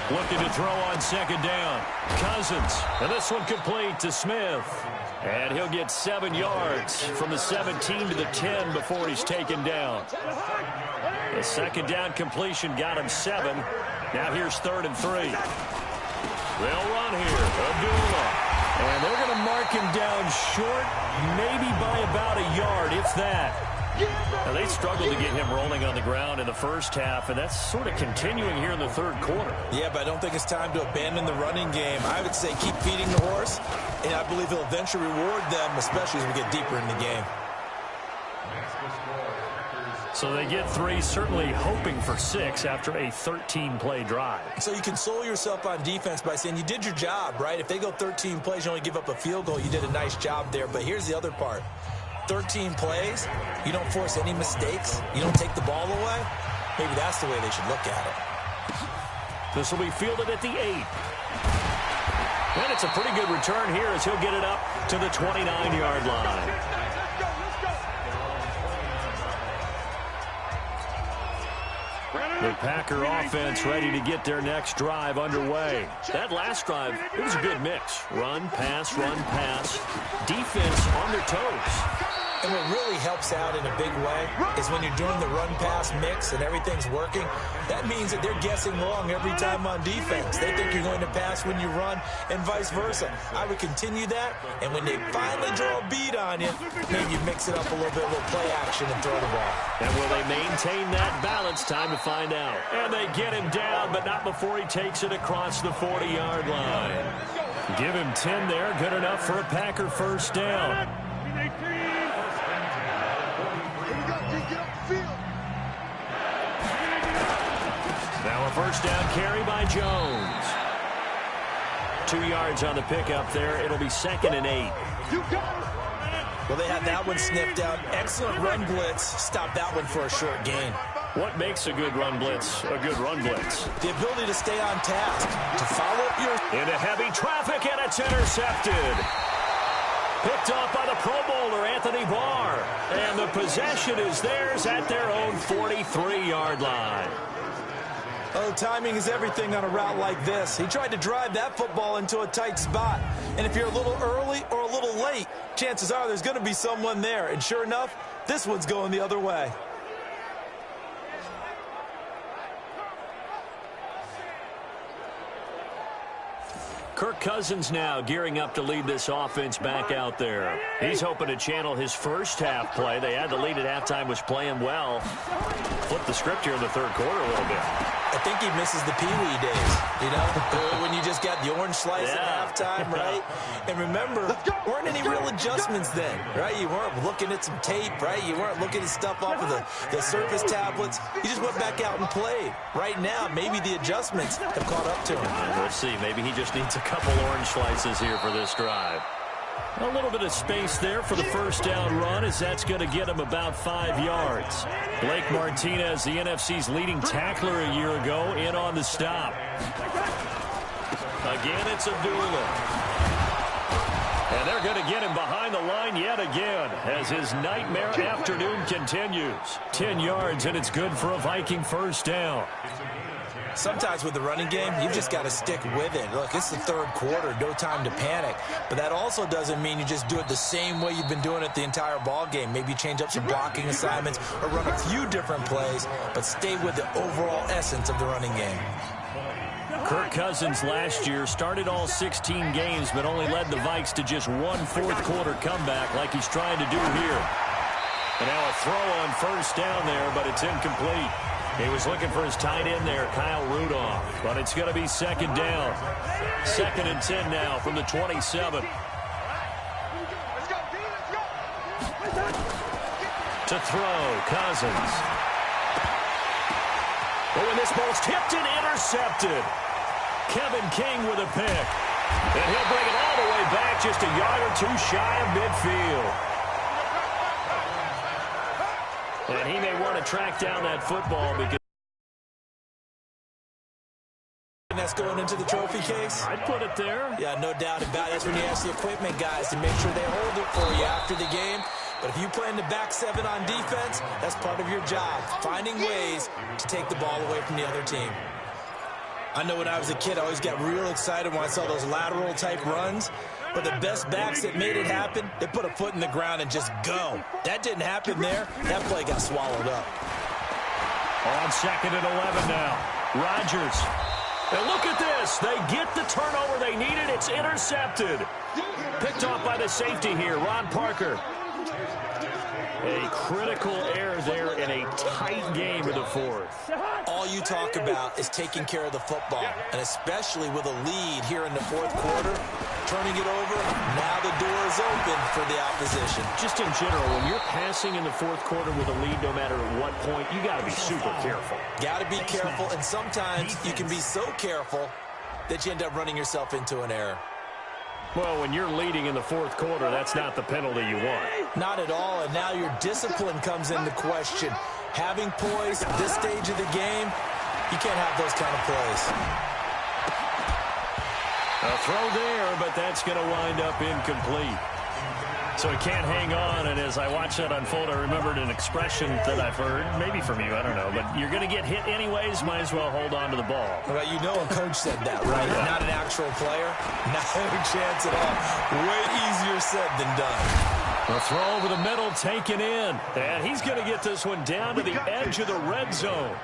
Looking to throw on second down. Cousins. And this one complete to Smith. And he'll get 7 yards from the 17 to the 10 before he's taken down. The second down completion got him 7. Now here's 3rd and 3. They'll run here. Abdullah. And they're going to mark him down short, maybe by about a yard, if that. Now, they struggled to get him rolling on the ground in the first half, and that's sort of continuing here in the third quarter. Yeah, but I don't think it's time to abandon the running game. I would say keep feeding the horse, and I believe he'll eventually reward them, especially as we get deeper in the game. So they get 3, certainly hoping for 6 after a 13-play drive. So you console yourself on defense by saying you did your job, right? If they go 13 plays, you only give up a field goal, you did a nice job there. But here's the other part. 13 plays, you don't force any mistakes, you don't take the ball away. Maybe that's the way they should look at it. This will be fielded at the 8. And it's a pretty good return here as he'll get it up to the 29-yard line. The Packer offense ready to get their next drive underway. That last drive, it was a good mix. Run, pass, defense on their toes. And what really helps out in a big way is when you're doing the run-pass mix and everything's working, that means that they're guessing wrong every time on defense. They think you're going to pass when you run and vice versa. I would continue that, and when they finally draw a beat on you, maybe you mix it up a little bit, a little play action and throw the ball. And will they maintain that balance? Time to find out. And they get him down, but not before he takes it across the 40-yard line. Give him 10 there. Good enough for a Packer first down. Now a first down carry by Jones. 2 yards on the pickup there. It'll be 2nd and 8. Well, they had that one sniffed out. Excellent run blitz. Stop that one for a short gain. What makes a good run blitz a good run blitz? The ability to stay on task, to follow up your... Into heavy traffic, and it's intercepted. Picked off by the Pro Bowler, Anthony Barr. And the possession is theirs at their own 43-yard line. Oh, timing is everything on a route like this. He tried to drive that football into a tight spot. And if you're a little early or a little late, chances are there's going to be someone there. And sure enough, this one's going the other way. Kirk Cousins now gearing up to lead this offense back out there. He's hoping to channel his first half play. They had the lead at halftime, was playing well. Flip the script here in the third quarter a little bit. I think he misses the Pee-wee days, you know, when you just got the orange slice at halftime, right? And remember, there weren't any real adjustments then, right? You weren't looking at some tape, right? You weren't looking at stuff off of the Surface tablets. You just went back out and played. Right now, maybe the adjustments have caught up to him. And we'll see. Maybe he just needs a couple orange slices here for this drive. A little bit of space there for the first down run, as that's going to get him about 5 yards. Blake Martinez, the NFC's leading tackler a year ago, in on the stop. Again, it's Abdullah. And they're going to get him behind the line yet again as his nightmare afternoon continues. 10 yards, and it's good for a Viking first down. Sometimes with the running game, you've just got to stick with it. Look, it's the third quarter, no time to panic. But that also doesn't mean you just do it the same way you've been doing it the entire ball game. Maybe change up some blocking assignments or run a few different plays, but stay with the overall essence of the running game. Kirk Cousins last year started all 16 games, but only led the Vikes to just one fourth-quarter comeback like he's trying to do here. And now a throw on first down there, but it's incomplete. He was looking for his tight end there, Kyle Rudolph. But it's going to be second down. 2nd and 10 now from the 27. To throw, Cousins. Oh, and this ball's tipped and intercepted. Kevin King with a pick. And he'll bring it all the way back, just a yard or two shy of midfield. And he may want to track down that football because that's going into the trophy case. I'd put it there. Yeah, no doubt about it. That's when you ask the equipment guys to make sure they hold it for you after the game. But if you play in the back seven on defense, that's part of your job, finding ways to take the ball away from the other team. I know when I was a kid, I always got real excited when I saw those lateral type runs. But the best backs that made it happen, they put a foot in the ground and just go. That didn't happen there. That play got swallowed up. On 2nd and 11 now. Rodgers. And look at this. They get the turnover they needed. It's intercepted. Picked off by the safety here, Ron Parker. A critical error there in a tight game in the fourth. All you talk about is taking care of the football, and especially with a lead here in the fourth quarter, turning it over, now the door is open for the opposition. Just in general, when you're passing in the fourth quarter with a lead, no matter at what point, you got to be super careful. Got to be careful, and sometimes you can be so careful that you end up running yourself into an error. Well, when you're leading in the fourth quarter, that's not the penalty you want. Not at all, and now your discipline comes into question. Having poise at this stage of the game, you can't have those kind of plays. A throw there, but that's going to wind up incomplete. So he can't hang on, and as I watch that unfold, I remembered an expression that I've heard, maybe from you, I don't know, but you're going to get hit anyways, might as well hold on to the ball. Well, you know a coach said that, right? Yeah. Not an actual player. No chance at all. Way easier said than done. A throw over the middle taken in. And he's going to get this one down to the edge of the red zone.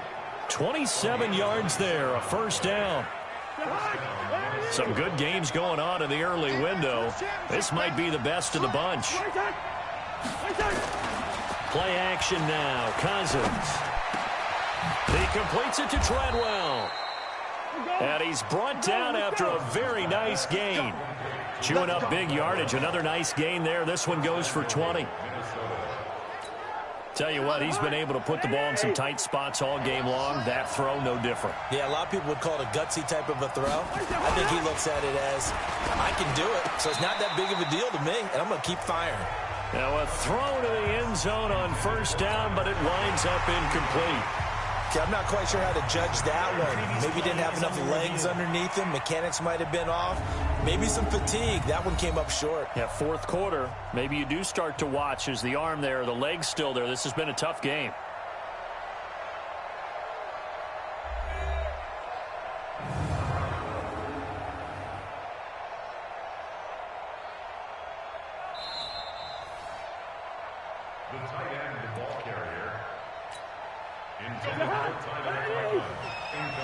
27 yards there, a first down. Some good games going on in the early window. This might be the best of the bunch. Play action now. Cousins. He completes it to Treadwell. And he's brought down after a very nice gain. Chewing up big yardage. Another nice gain there. This one goes for 20. Tell you what, he's been able to put the ball in some tight spots all game long. That throw, no different. Yeah, a lot of people would call it a gutsy type of a throw. I think he looks at it as, I can do it, so it's not that big of a deal to me, and I'm going to keep firing. Now a throw to the end zone on first down, but it winds up incomplete. Okay, I'm not quite sure how to judge that one. Maybe he didn't have enough legs underneath him. Mechanics might have been off. Maybe some fatigue. That one came up short. Yeah, fourth quarter. Maybe you do start to watch as the arm there, the leg's still there. This has been a tough game.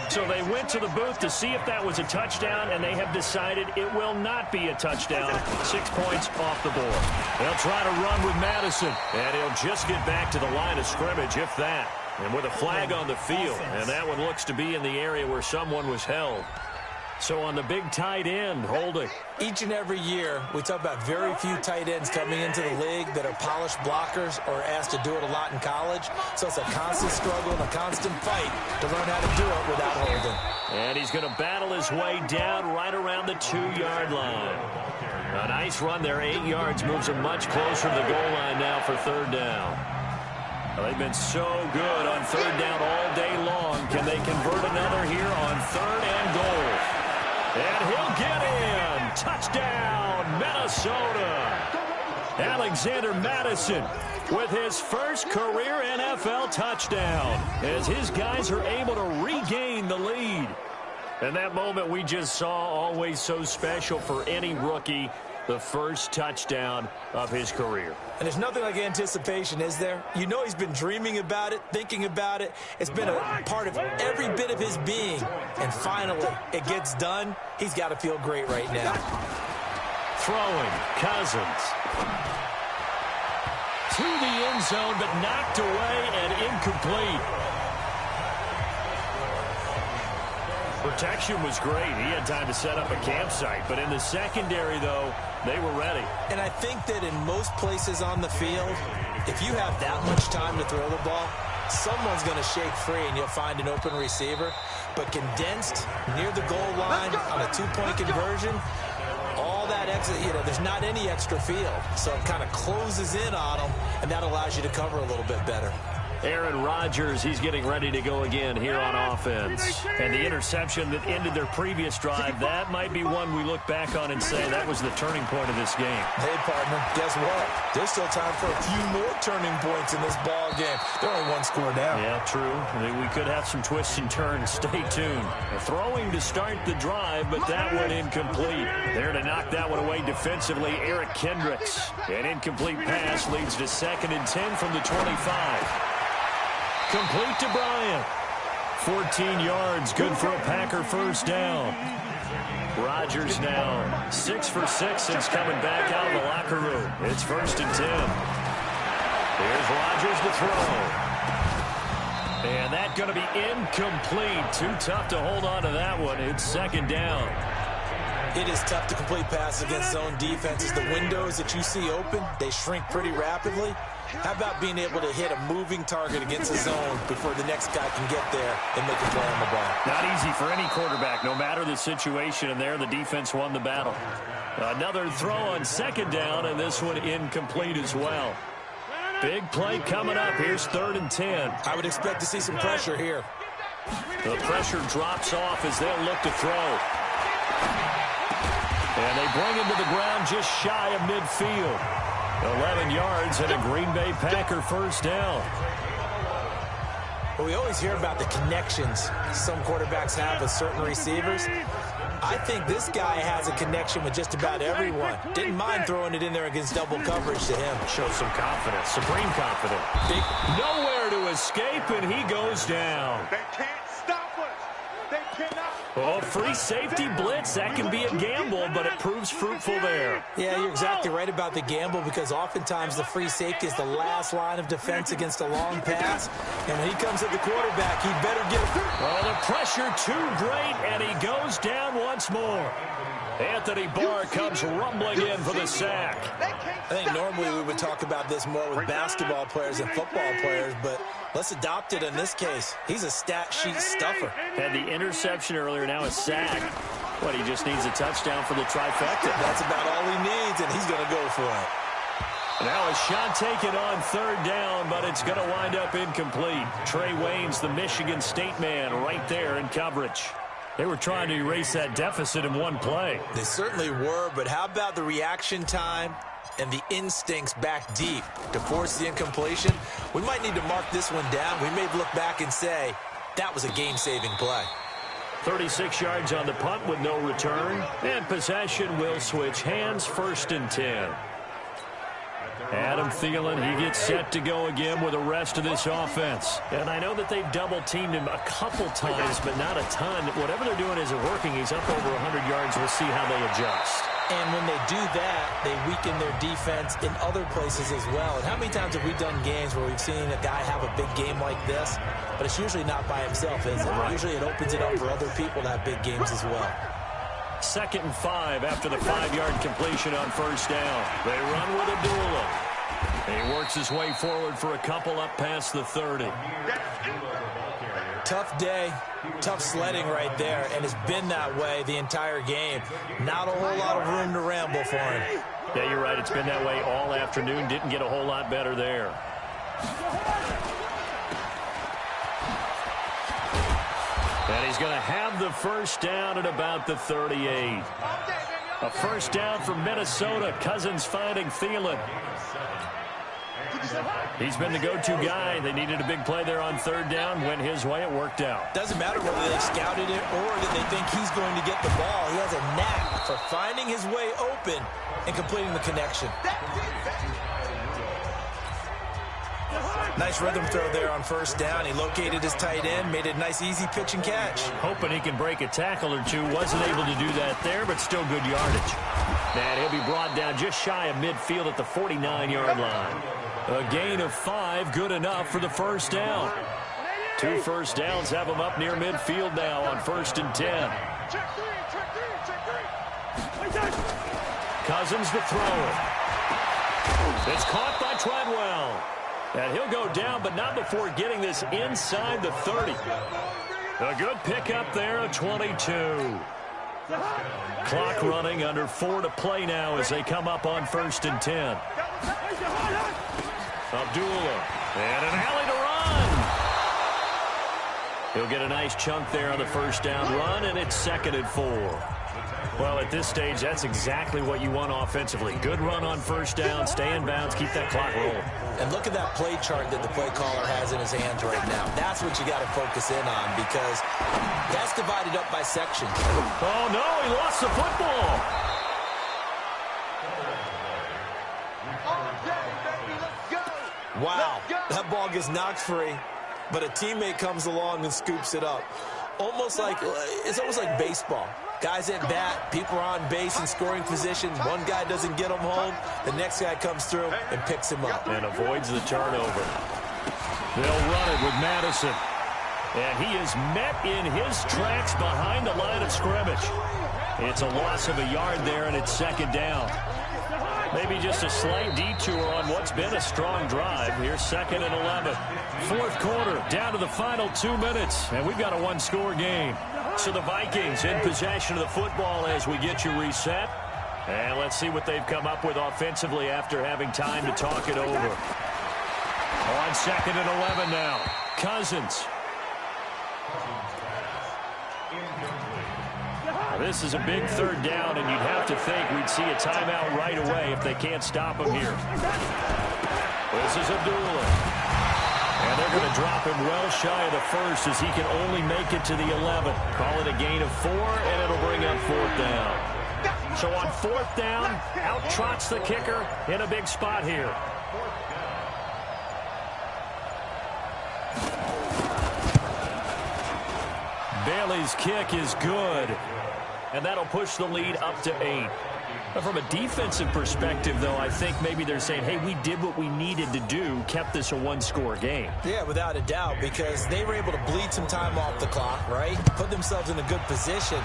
So they went to the booth to see if that was a touchdown, and they have decided it will not be a touchdown. 6 points off the board. They'll try to run with Madison, and he'll just get back to the line of scrimmage, if that. And with a flag on the field, and that one looks to be in the area where someone was held. So on the big tight end, holding. Each and every year, we talk about very few tight ends coming into the league that are polished blockers or asked to do it a lot in college. So it's a constant struggle and a constant fight to learn how to do it without holding. And he's going to battle his way down right around the 2-yard line. A nice run there, 8 yards, moves him much closer to the goal line now for third down. Well, they've been so good on third down all day long. Can they convert another here on third and goal? And he'll get in. Touchdown, Minnesota. Alexander Madison with his first career NFL touchdown as his guys are able to regain the lead. And that moment we just saw, always so special for any rookie, the first touchdown of his career. And there's nothing like anticipation, is there? You know he's been dreaming about it, thinking about it. It's been a part of every bit of his being. And finally, it gets done. He's got to feel great right now. Throwing, Cousins. To the end zone, but knocked away and incomplete. Protection was great. He had time to set up a campsite. But in the secondary, though, they were ready. And I think that in most places on the field, if you have that much time to throw the ball, someone's going to shake free and you'll find an open receiver. But condensed near the goal line on a 2-point conversion, all that extra, there's not any extra field. So it kind of closes in on them, and that allows you to cover a little bit better. Aaron Rodgers, he's getting ready to go again here on offense. And the interception that ended their previous drive, that might be one we look back on and say that was the turning point of this game. Hey, partner, guess what? There's still time for a few more turning points in this ball game. They're only one score down. Yeah, true. We could have some twists and turns. Stay tuned. Throwing to start the drive, but that one incomplete. There to knock that one away defensively, Eric Kendricks. An incomplete pass leads to 2nd and 10 from the 25. Complete to Bryant. 14 yards, good for a Packer first down. Rodgers now 6 for 6 since coming back out of the locker room. It's 1st and 10. Here's Rodgers to throw. And that's going to be incomplete. Too tough to hold on to that one. It's 2nd down. It is tough to complete passes against zone defenses. The windows that you see open, they shrink pretty rapidly. How about being able to hit a moving target against a zone before the next guy can get there and make a play on the ball? Not easy for any quarterback, no matter the situation, and there the defense won the battle. Another throw on 2nd down, and this one incomplete as well. Big play coming up. Here's 3rd and 10. I would expect to see some pressure here. The pressure drops off as they'll look to throw. And they bring him to the ground just shy of midfield. 11 yards and a Green Bay Packer first down. Well, we always hear about the connections some quarterbacks have with certain receivers. I think this guy has a connection with just about everyone. Didn't mind throwing it in there against double coverage to him. Shows some confidence, supreme confidence. Nowhere to escape, and he goes down. They can't stop us. They cannot. Oh, free safety blitz. That can be a gamble, but it proves fruitful there. Yeah, you're exactly right about the gamble because oftentimes the free safety is the last line of defense against a long pass. And when he comes at the quarterback, he better get it. Oh, the pressure too great, and he goes down once more. Anthony Barr comes rumbling in for the sack. I think normally we would talk about this more with basketball players and football players, but let's adopt it in this case. He's a stat sheet stuffer. Had the interception earlier, now a sack. But he just needs a touchdown for the trifecta. That's about all he needs, and he's going to go for it. Now a shot taken on third down, but it's going to wind up incomplete. Trey Waynes, the Michigan State man, right there in coverage. They were trying to erase that deficit in one play. They certainly were, but how about the reaction time and the instincts back deep to force the incompletion? We might need to mark this one down. We may look back and say, that was a game-saving play. 36 yards on the punt with no return, and possession will switch hands, 1st and 10. Adam Thielen, he gets set to go again with the rest of this offense. And I know that they've double-teamed him a couple times, but not a ton. Whatever they're doing isn't working. He's up over 100 yards. We'll see how they adjust. And when they do that, they weaken their defense in other places as well. And how many times have we done games where we've seen a guy have a big game like this, but it's usually not by himself, is it? Usually it opens it up for other people to have big games as well. 2nd and 5 after the 5-yard completion on 1st down. They run with Abdullah. He works his way forward for a couple up past the 30. Tough day, tough sledding right there, and it's been that way the entire game. Not a whole lot of room to ramble for him. Yeah, you're right. It's been that way all afternoon. Didn't get a whole lot better there. And he's going to have the 1st down at about the 38. A 1st down for Minnesota. Cousins finding Thielen. He's been the go-to guy. They needed a big play there on 3rd down. Went his way. It worked out. Doesn't matter whether they scouted it or that they think he's going to get the ball. He has a knack for finding his way open and completing the connection. Nice rhythm throw there on 1st down. He located his tight end, made it a nice easy pitch and catch. Hoping he can break a tackle or two. Wasn't able to do that there, but still good yardage. And he'll be brought down just shy of midfield at the 49-yard line. A gain of 5, good enough for the 1st down. 2 1st downs have him up near midfield now on 1st and 10. Cousins to throw it. It's caught by Treadwell. And he'll go down, but not before getting this inside the 30. A good pickup there at 22. Clock running, under 4 to play now as they come up on 1st and 10. Abdullah, and an alley to run. He'll get a nice chunk there on the 1st down run, and it's 2nd and 4. Well, at this stage, that's exactly what you want offensively. Good run on 1st down, stay in bounds, keep that clock rolling. And look at that play chart that the play caller has in his hands right now. That's what you got to focus in on because that's divided up by sections. Oh, no, he lost the football. Wow, that ball gets knocked free, but a teammate comes along and scoops it up. It's almost like baseball. Guys at bat, people are on base in scoring positions. One guy doesn't get him home. The next guy comes through and picks him up. And avoids the turnover. They'll run it with Madison. And he is met in his tracks behind the line of scrimmage. It's a loss of a yard there, and it's 2nd down. Maybe just a slight detour on what's been a strong drive. Here's 2nd and 11. 4th quarter, down to the final 2 minutes, and we've got a one-score game. So the Vikings in possession of the football as we get you reset. And let's see what they've come up with offensively after having time to talk it over. On 2nd and 11 now. Cousins. This is a big 3rd down, and you'd have to think we'd see a timeout right away if they can't stop him here. This is Abdullah. And they're going to drop him well shy of the first as he can only make it to the 11. Call it a gain of 4, and it'll bring up 4th down. So on 4th down, out trots the kicker in a big spot here. Bailey's kick is good, and that'll push the lead up to 8. But from a defensive perspective, though, I think maybe they're saying, hey, we did what we needed to do, kept this a one-score game. Yeah, without a doubt, because they were able to bleed some time off the clock, right? Put themselves in a good position,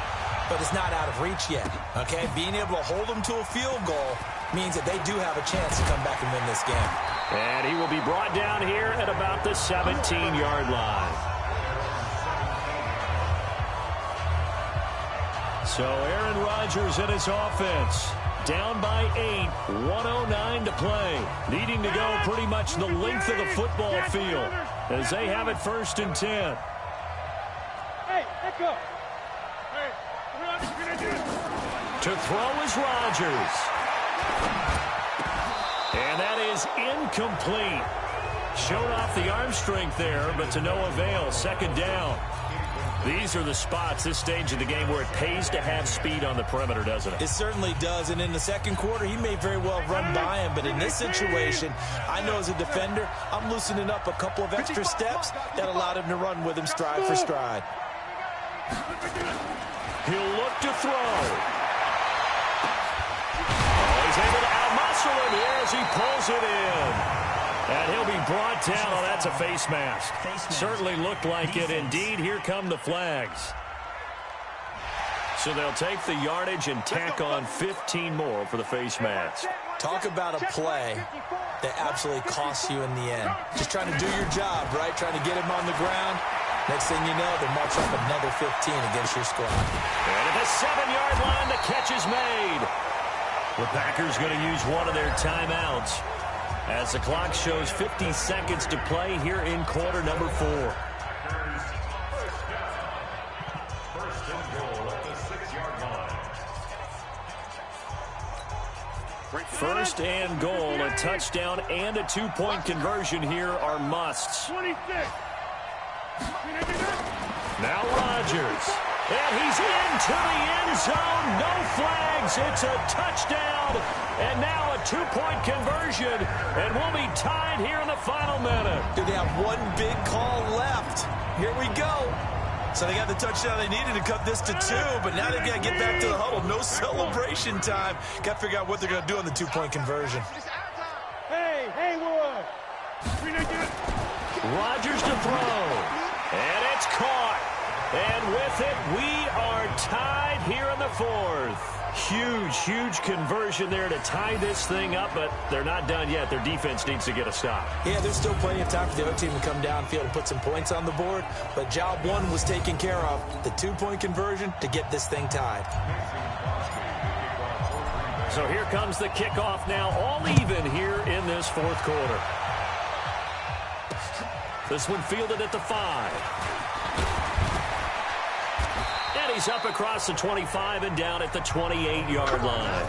but it's not out of reach yet, okay? Being able to hold them to a field goal means that they do have a chance to come back and win this game. And he will be brought down here at about the 17-yard line. So Aaron Rodgers and his offense down by 8, 1:09 to play. Needing to go pretty much the length of the football field as they have it 1st and 10. Hey, let go. Hey, to throw is Rodgers. And that is incomplete. Showed off the arm strength there, but to no avail. 2nd down. These are the spots, this stage of the game, where it pays to have speed on the perimeter, doesn't it? It certainly does, and in the 2nd quarter, he may very well run by him, but in this situation, I know as a defender, I'm loosening up a couple of extra steps that allowed him to run with him stride for stride. He'll look to throw. Oh, he's able to outmuscle him here as he pulls it in. And he'll be brought down. Oh, that's a face mask. Certainly looked like it. Indeed, here come the flags. So they'll take the yardage and tack on 15 more for the face mask. Talk about a play that absolutely costs you in the end. Just trying to do your job, right? Trying to get him on the ground. Next thing you know, they march up another 15 against your squad. And at the 7-yard line, the catch is made. The Packers going to use one of their timeouts as the clock shows 50 seconds to play here in quarter number 4. First and goal, a touchdown and a 2-point conversion here are musts. 26. Now Rodgers. And he's into the end zone. No flags. It's a touchdown. And now a 2-point conversion. And we'll be tied here in the final minute. They have one big call left. Here we go. So they got the touchdown they needed to cut this to 2, but now they've got to get back to the huddle. No celebration time. Got to figure out what they're going to do on the 2-point conversion. Hey, Haywood. Rodgers to throw. And it's caught. And with it, we are tied here in the 4th. Huge conversion there to tie this thing up, but they're not done yet. Their defense needs to get a stop. Yeah, there's still plenty of time for the other team to come downfield and put some points on the board, but job 1 was taken care of. The 2-point conversion to get this thing tied. So here comes the kickoff now, all even here in this 4th quarter. This one fielded at the 5. And he's up across the 25 and down at the 28-yard line.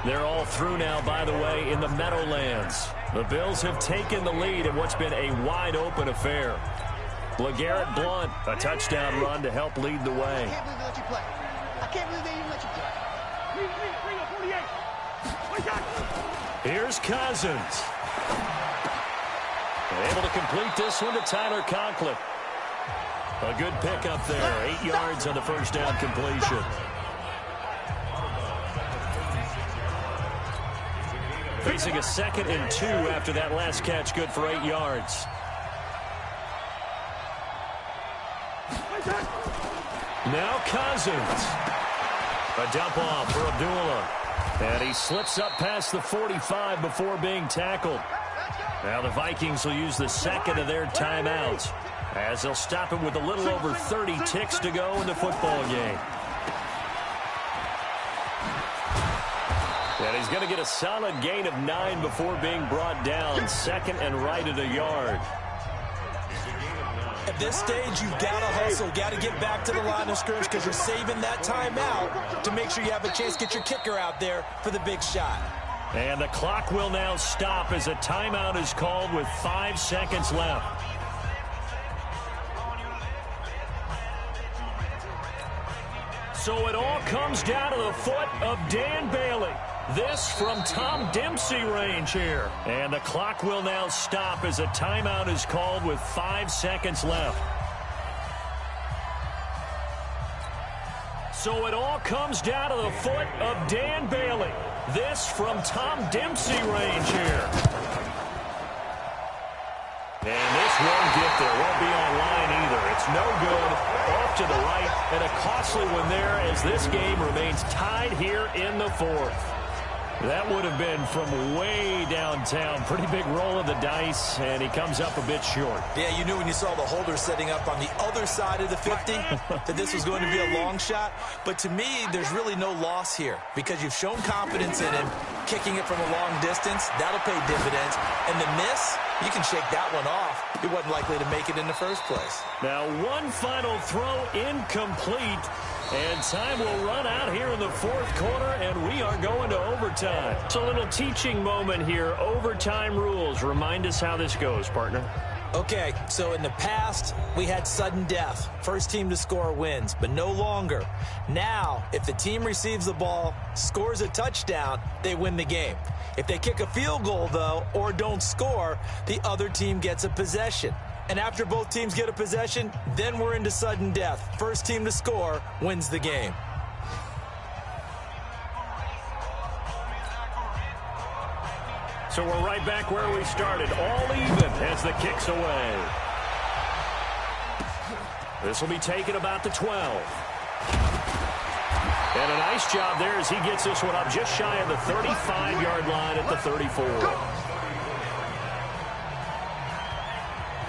They're all through now, by the way, in the Meadowlands. The Bills have taken the lead in what's been a wide-open affair. LeGarrette Blount, a touchdown run to help lead the way. I can't believe they even let you play. Here's Cousins. Able to complete this one to Tyler Conklin. A good pickup there. 8 yards on the first down completion. Facing a 2nd and 2 after that last catch. Good for 8 yards. Now Cousins. A dump off for Abdullah. And he slips up past the 45 before being tackled. Now the Vikings will use the 2nd of their timeouts, as they'll stop him with a little over 30 ticks to go in the football game. And he's going to get a solid gain of 9 before being brought down. 2nd and right at a yard. At this stage, you've got to hustle. Got to get back to the line of scrimmage because you're saving that timeout to make sure you have a chance to get your kicker out there for the big shot. And the clock will now stop as a timeout is called with 5 seconds left. So it all comes down to the foot of Dan Bailey. This from Tom Dempsey range here. And the clock will now stop as a timeout is called with 5 seconds left. So it all comes down to the foot of Dan Bailey. This from Tom Dempsey range here. And this won't get there. Won't be online either. It's no good. Off to the right. And a costly one there as this game remains tied here in the fourth. That would have been from way downtown. Pretty big roll of the dice, and he comes up a bit short. Yeah, you knew when you saw the holder setting up on the other side of the 50 that this was going to be a long shot. But to me, there's really no loss here because you've shown confidence in him. Kicking it from a long distance, that'll pay dividends. And the miss, you can shake that one off. He wasn't likely to make it in the first place. Now one final throw incomplete. And time will run out here in the fourth quarter, and we are going to overtime. So a little teaching moment here. Overtime rules. Remind us how this goes, partner. Okay, so in the past, we had sudden death. First team to score wins, but no longer. Now, if the team receives the ball, scores a touchdown, they win the game. If they kick a field goal, though, or don't score, the other team gets a possession. And after both teams get a possession, then we're into sudden death. First team to score wins the game. So we're right back where we started, all even as the kick's away. This will be taken about the 12. And a nice job there as he gets this one up just shy of the 35-yard line at the 34.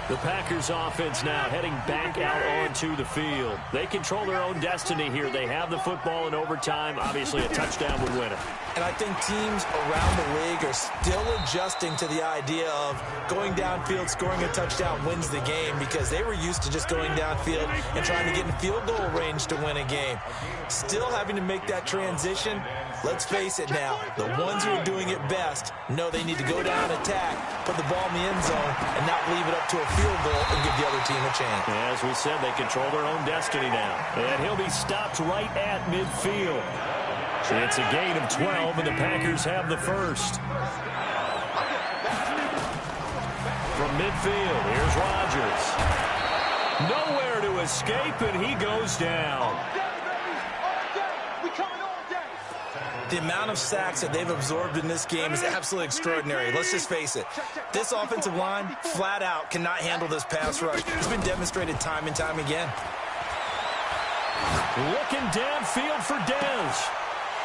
The Packers offense now heading back out onto the field. They control their own destiny here. They have the football in overtime. Obviously, a touchdown would win it. And I think teams around the league are still adjusting to the idea of going downfield, scoring a touchdown wins the game because they were used to just going downfield and trying to get in field goal range to win a game. Still having to make that transition. Let's face it now, the ones who are doing it best know they need to go down, attack, put the ball in the end zone, and not leave it up to a field goal and give the other team a chance. As we said, they control their own destiny now. And he'll be stopped right at midfield. It's a gain of 12, and the Packers have the first. From midfield, here's Rodgers. Nowhere to escape, and he goes down. The amount of sacks that they've absorbed in this game is absolutely extraordinary. Let's just face it. This offensive line, flat out, cannot handle this pass rush. It's been demonstrated time and time again. Looking downfield for Dez.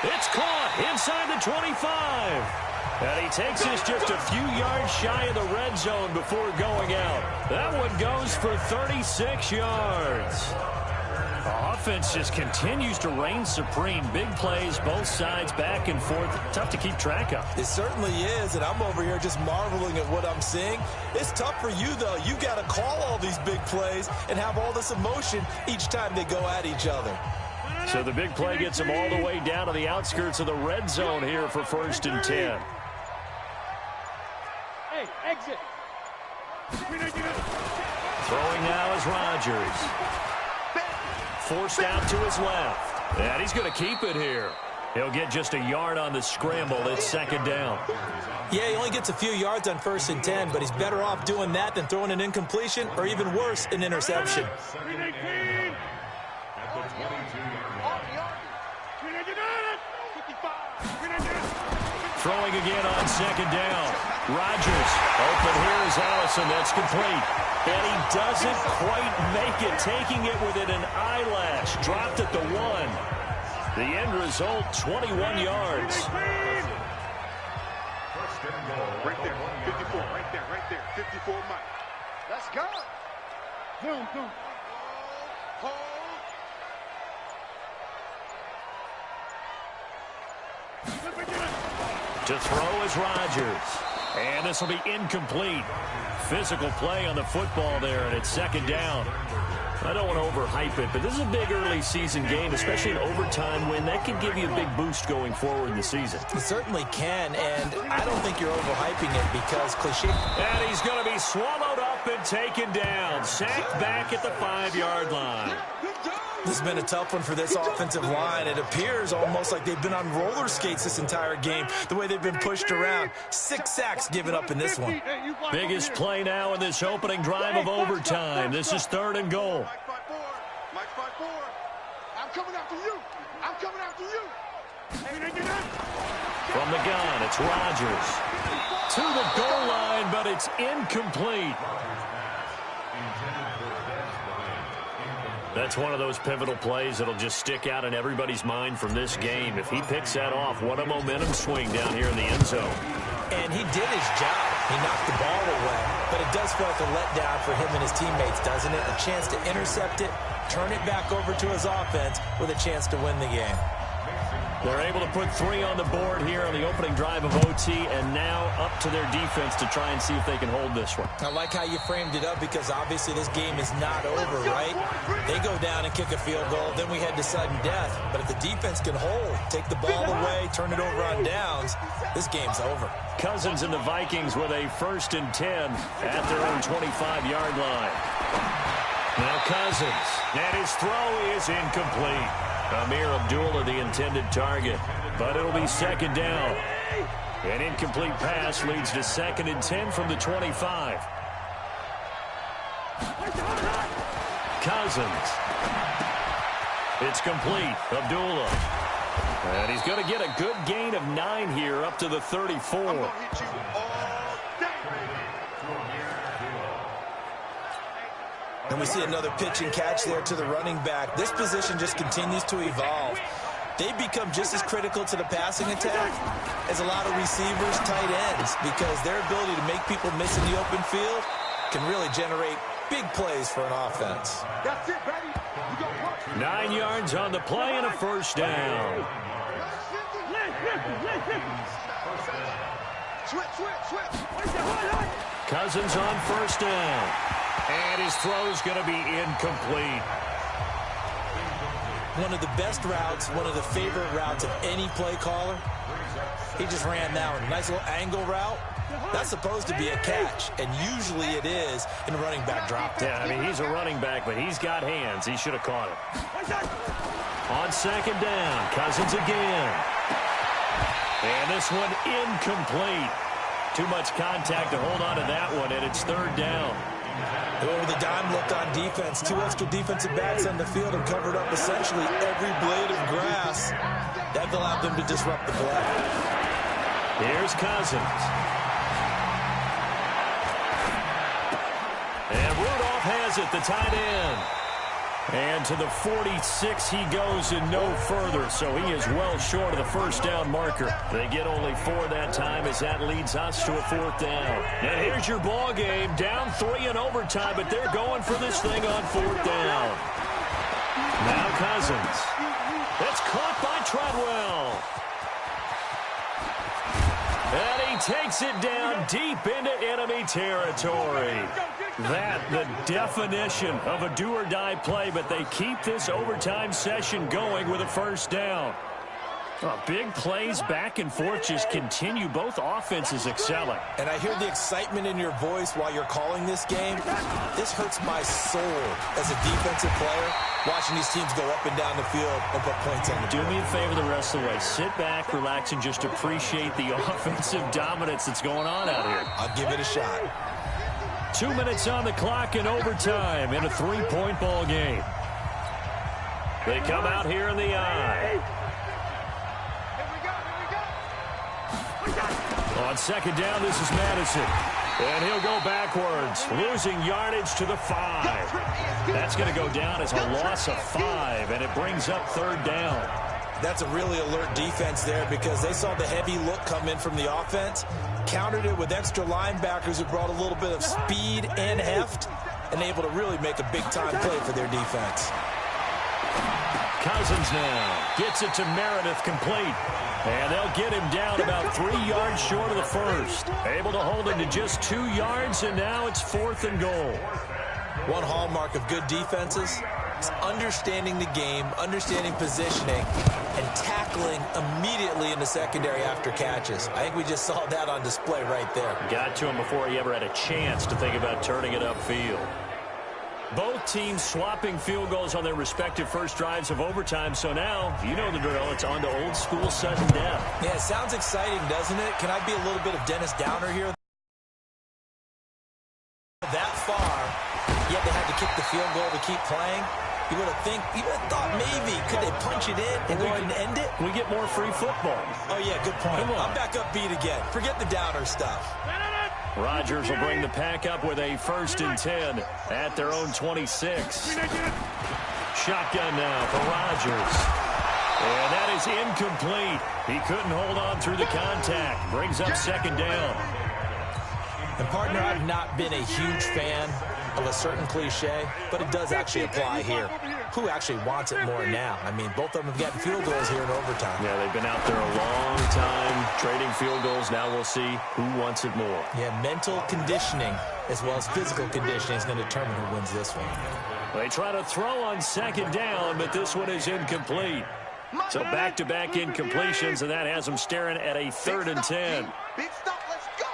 It's caught inside the 25. And he takes this just a few yards shy of the red zone before going out. That one goes for 36 yards. The offense just continues to reign supreme. Big plays, both sides, back and forth. Tough to keep track of. It certainly is, and I'm over here just marveling at what I'm seeing. It's tough for you, though. You got to call all these big plays and have all this emotion each time they go at each other. So the big play gets them all the way down to the outskirts of the red zone here for 1st and 10. Hey, exit. Throwing now is Rodgers. Forced out to his left. And he's going to keep it here. He'll get just a yard on the scramble. It's 2nd down. Yeah, he only gets a few yards on 1st and 10, but he's better off doing that than throwing an incompletion or even worse, an interception. Throwing again on 2nd down. Rodgers, open here is Allison. That's complete. And he doesn't quite make it, taking it within an eyelash. Dropped at the 1. The end result, 21 yards. Right there, 54, right there, 54 Mike. Let's go. Zoom. Hold. To throw is Rodgers. And this will be incomplete. Physical play on the football there, and it's 2nd down. I don't want to overhype it, but this is a big early season game, especially an overtime win. That could give you a big boost going forward in the season. It certainly can, and I don't think you're overhyping it because cliche. And he's going to be swallowed up and taken down. Sacked back at the 5-yard line. This has been a tough one for this offensive line. It appears almost like they've been on roller skates this entire game, the way they've been pushed around. 6 sacks given up in this one. Biggest play now in this opening drive of overtime. This is 3rd and goal. Mike 5-4. I'm coming after you. I'm coming after you. From the gun, it's Rodgers. To the goal line, but it's incomplete. That's one of those pivotal plays that'll just stick out in everybody's mind from this game. If he picks that off, what a momentum swing down here in the end zone. And he did his job. He knocked the ball away. But it does feel like a letdown for him and his teammates, doesn't it? A chance to intercept it, turn it back over to his offense with a chance to win the game. They're able to put 3 on the board here on the opening drive of OT, and now up to their defense to try and see if they can hold this one. I like how you framed it up because obviously this game is not over, right? They go down and kick a field goal, then we head to sudden death. But if the defense can hold, take the ball away, turn it over on downs, this game's over. Cousins and the Vikings with a 1st and 10 at their own 25-yard line. Now Cousins, and his throw is incomplete. Amir Abdullah, the intended target, but it'll be 2nd down. An incomplete pass leads to 2nd and 10 from the 25. Cousins. It's complete. Abdullah. And he's going to get a good gain of 9 here up to the 34. And we see another pitch and catch there to the running back. This position just continues to evolve. They become just as critical to the passing attack as a lot of receivers, tight ends, because their ability to make people miss in the open field can really generate big plays for an offense. That's it, baby. 9 yards on the play and a 1st down. Cousins on 1st down. And his throw's going to be incomplete. One of the best routes, one of the favorite routes of any play caller. He just ran that one. Nice little angle route. That's supposed to be a catch, and usually it is in a running back drop. Yeah, I mean, he's a running back, but he's got hands. He should have caught it. On 2nd down, Cousins again. And this one incomplete. Too much contact to hold on to that one, and it's 3rd down. Over the dime look on defense. 2 extra defensive backs on the field and covered up essentially every blade of grass. That allowed them to disrupt the play. Here's Cousins. And Rudolph has it, the tight end. And to the 46 he goes and no further, so he is well short of the 1st down marker. They get only 4 that time as that leads us to a 4th down. Now here's your ball game, down 3 in overtime, but they're going for this thing on 4th down. Now Cousins. That's caught by Treadwell. And he takes it down deep into enemy territory. That, the definition of a do-or-die play, but they keep this overtime session going with a 1st down. Big plays back and forth just continue. Both offenses excelling. And I hear the excitement in your voice while you're calling this game. This hurts my soul as a defensive player, watching these teams go up and down the field and put points on the board. Do me a favor the rest of the way. Sit back, relax, and just appreciate the offensive dominance that's going on out here. I'll give it a shot. 2 minutes on the clock in overtime in a 3-point ball game. They come out here in the eye. On 2nd down, this is Madison. And he'll go backwards, losing yardage to the 5. That's going to go down as a loss of 5, and it brings up 3rd down. That's a really alert defense there because they saw the heavy look come in from the offense, countered it with extra linebackers who brought a little bit of speed and heft, and able to really make a big-time play for their defense. Cousins now gets it to Meredith complete. And they'll get him down about 3 yards short of the 1st. Able to hold him to just 2 yards, and now it's 4th and goal. One hallmark of good defenses is understanding the game, understanding positioning, and tackling immediately in the secondary after catches. I think we just saw that on display right there. Got to him before he ever had a chance to think about turning it upfield. Both teams swapping field goals on their respective first drives of overtime. So now, you know the drill. It's on to old school sudden death. Yeah, it sounds exciting, doesn't it? Can I be a little bit of Dennis Downer here? That far, yet they had to kick the field goal to keep playing. You would have thought maybe, could they punch it in and go ahead and end it? We get more free football. Oh, yeah, good point. I'm back upbeat again. Forget the Downer stuff. Rodgers will bring the pack up with a 1st and 10 at their own 26. Shotgun now for Rodgers. And that is incomplete. He couldn't hold on through the contact. Brings up 2nd down. And, partner, I've not been a huge fan of a certain cliche, but it does actually apply here. Who actually wants it more now? I mean, both of them have gotten field goals here in overtime. Yeah, they've been out there a long time trading field goals. Now we'll see who wants it more. Yeah, mental conditioning as well as physical conditioning is going to determine who wins this one. They try to throw on 2nd down, but this one is incomplete. So back-to-back incompletions, and that has them staring at a 3rd and 10. Big stop, let's go.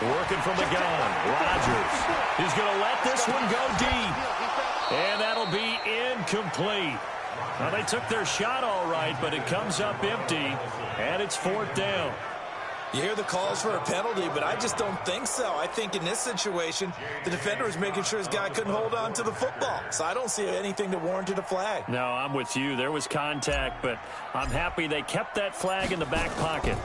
Working from the gun, Rodgers. He's going to let this one go deep. And that'll be incomplete. Now, they took their shot all right, but it comes up empty, and it's 4th down. You hear the calls for a penalty, but I just don't think so. I think in this situation, the defender was making sure his guy couldn't hold on to the football. So I don't see anything that warranted a flag. No, I'm with you. There was contact, but I'm happy they kept that flag in the back pocket.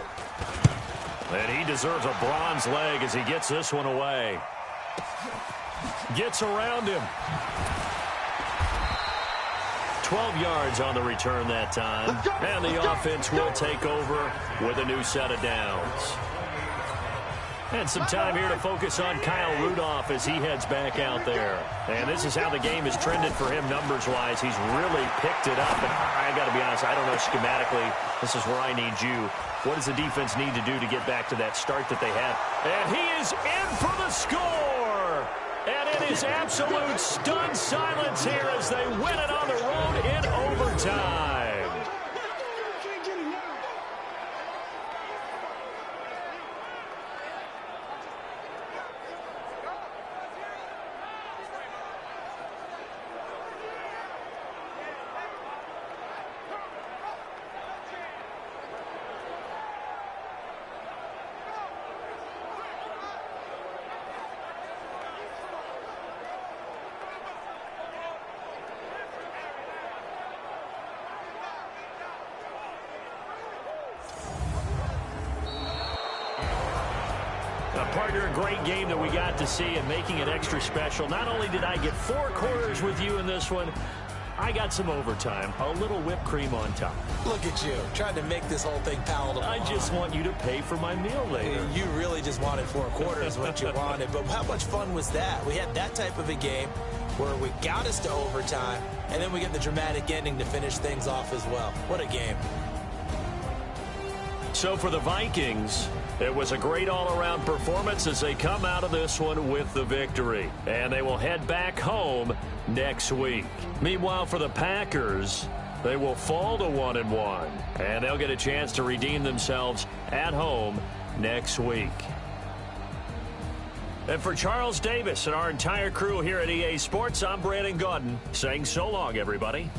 And he deserves a bronze leg as he gets this one away. Gets around him. 12 yards on the return that time. And the offense will take over with a new set of downs. And some time here to focus on Kyle Rudolph as he heads back out there. And this is how the game has trended for him numbers-wise. He's really picked it up. And I got to be honest, I don't know schematically. This is where I need you. What does the defense need to do to get back to that start that they had? And he is in for the score! And it is absolute stunned silence here as they win it on the road in overtime. Partner, a great game that we got to see and making it extra special. Not only did I get 4 quarters with you in this one, I got some overtime, a little whipped cream on top. Look at you, trying to make this whole thing palatable. I just want you to pay for my meal later. You really just wanted 4 quarters, what you wanted. But how much fun was that? We had that type of a game where we got us to overtime, and then we get the dramatic ending to finish things off as well. What a game. So for the Vikings, it was a great all-around performance as they come out of this one with the victory. And they will head back home next week. Meanwhile, for the Packers, they will fall to 1-1. And they'll get a chance to redeem themselves at home next week. And for Charles Davis and our entire crew here at EA Sports, I'm Brandon Gaudin saying so long, everybody.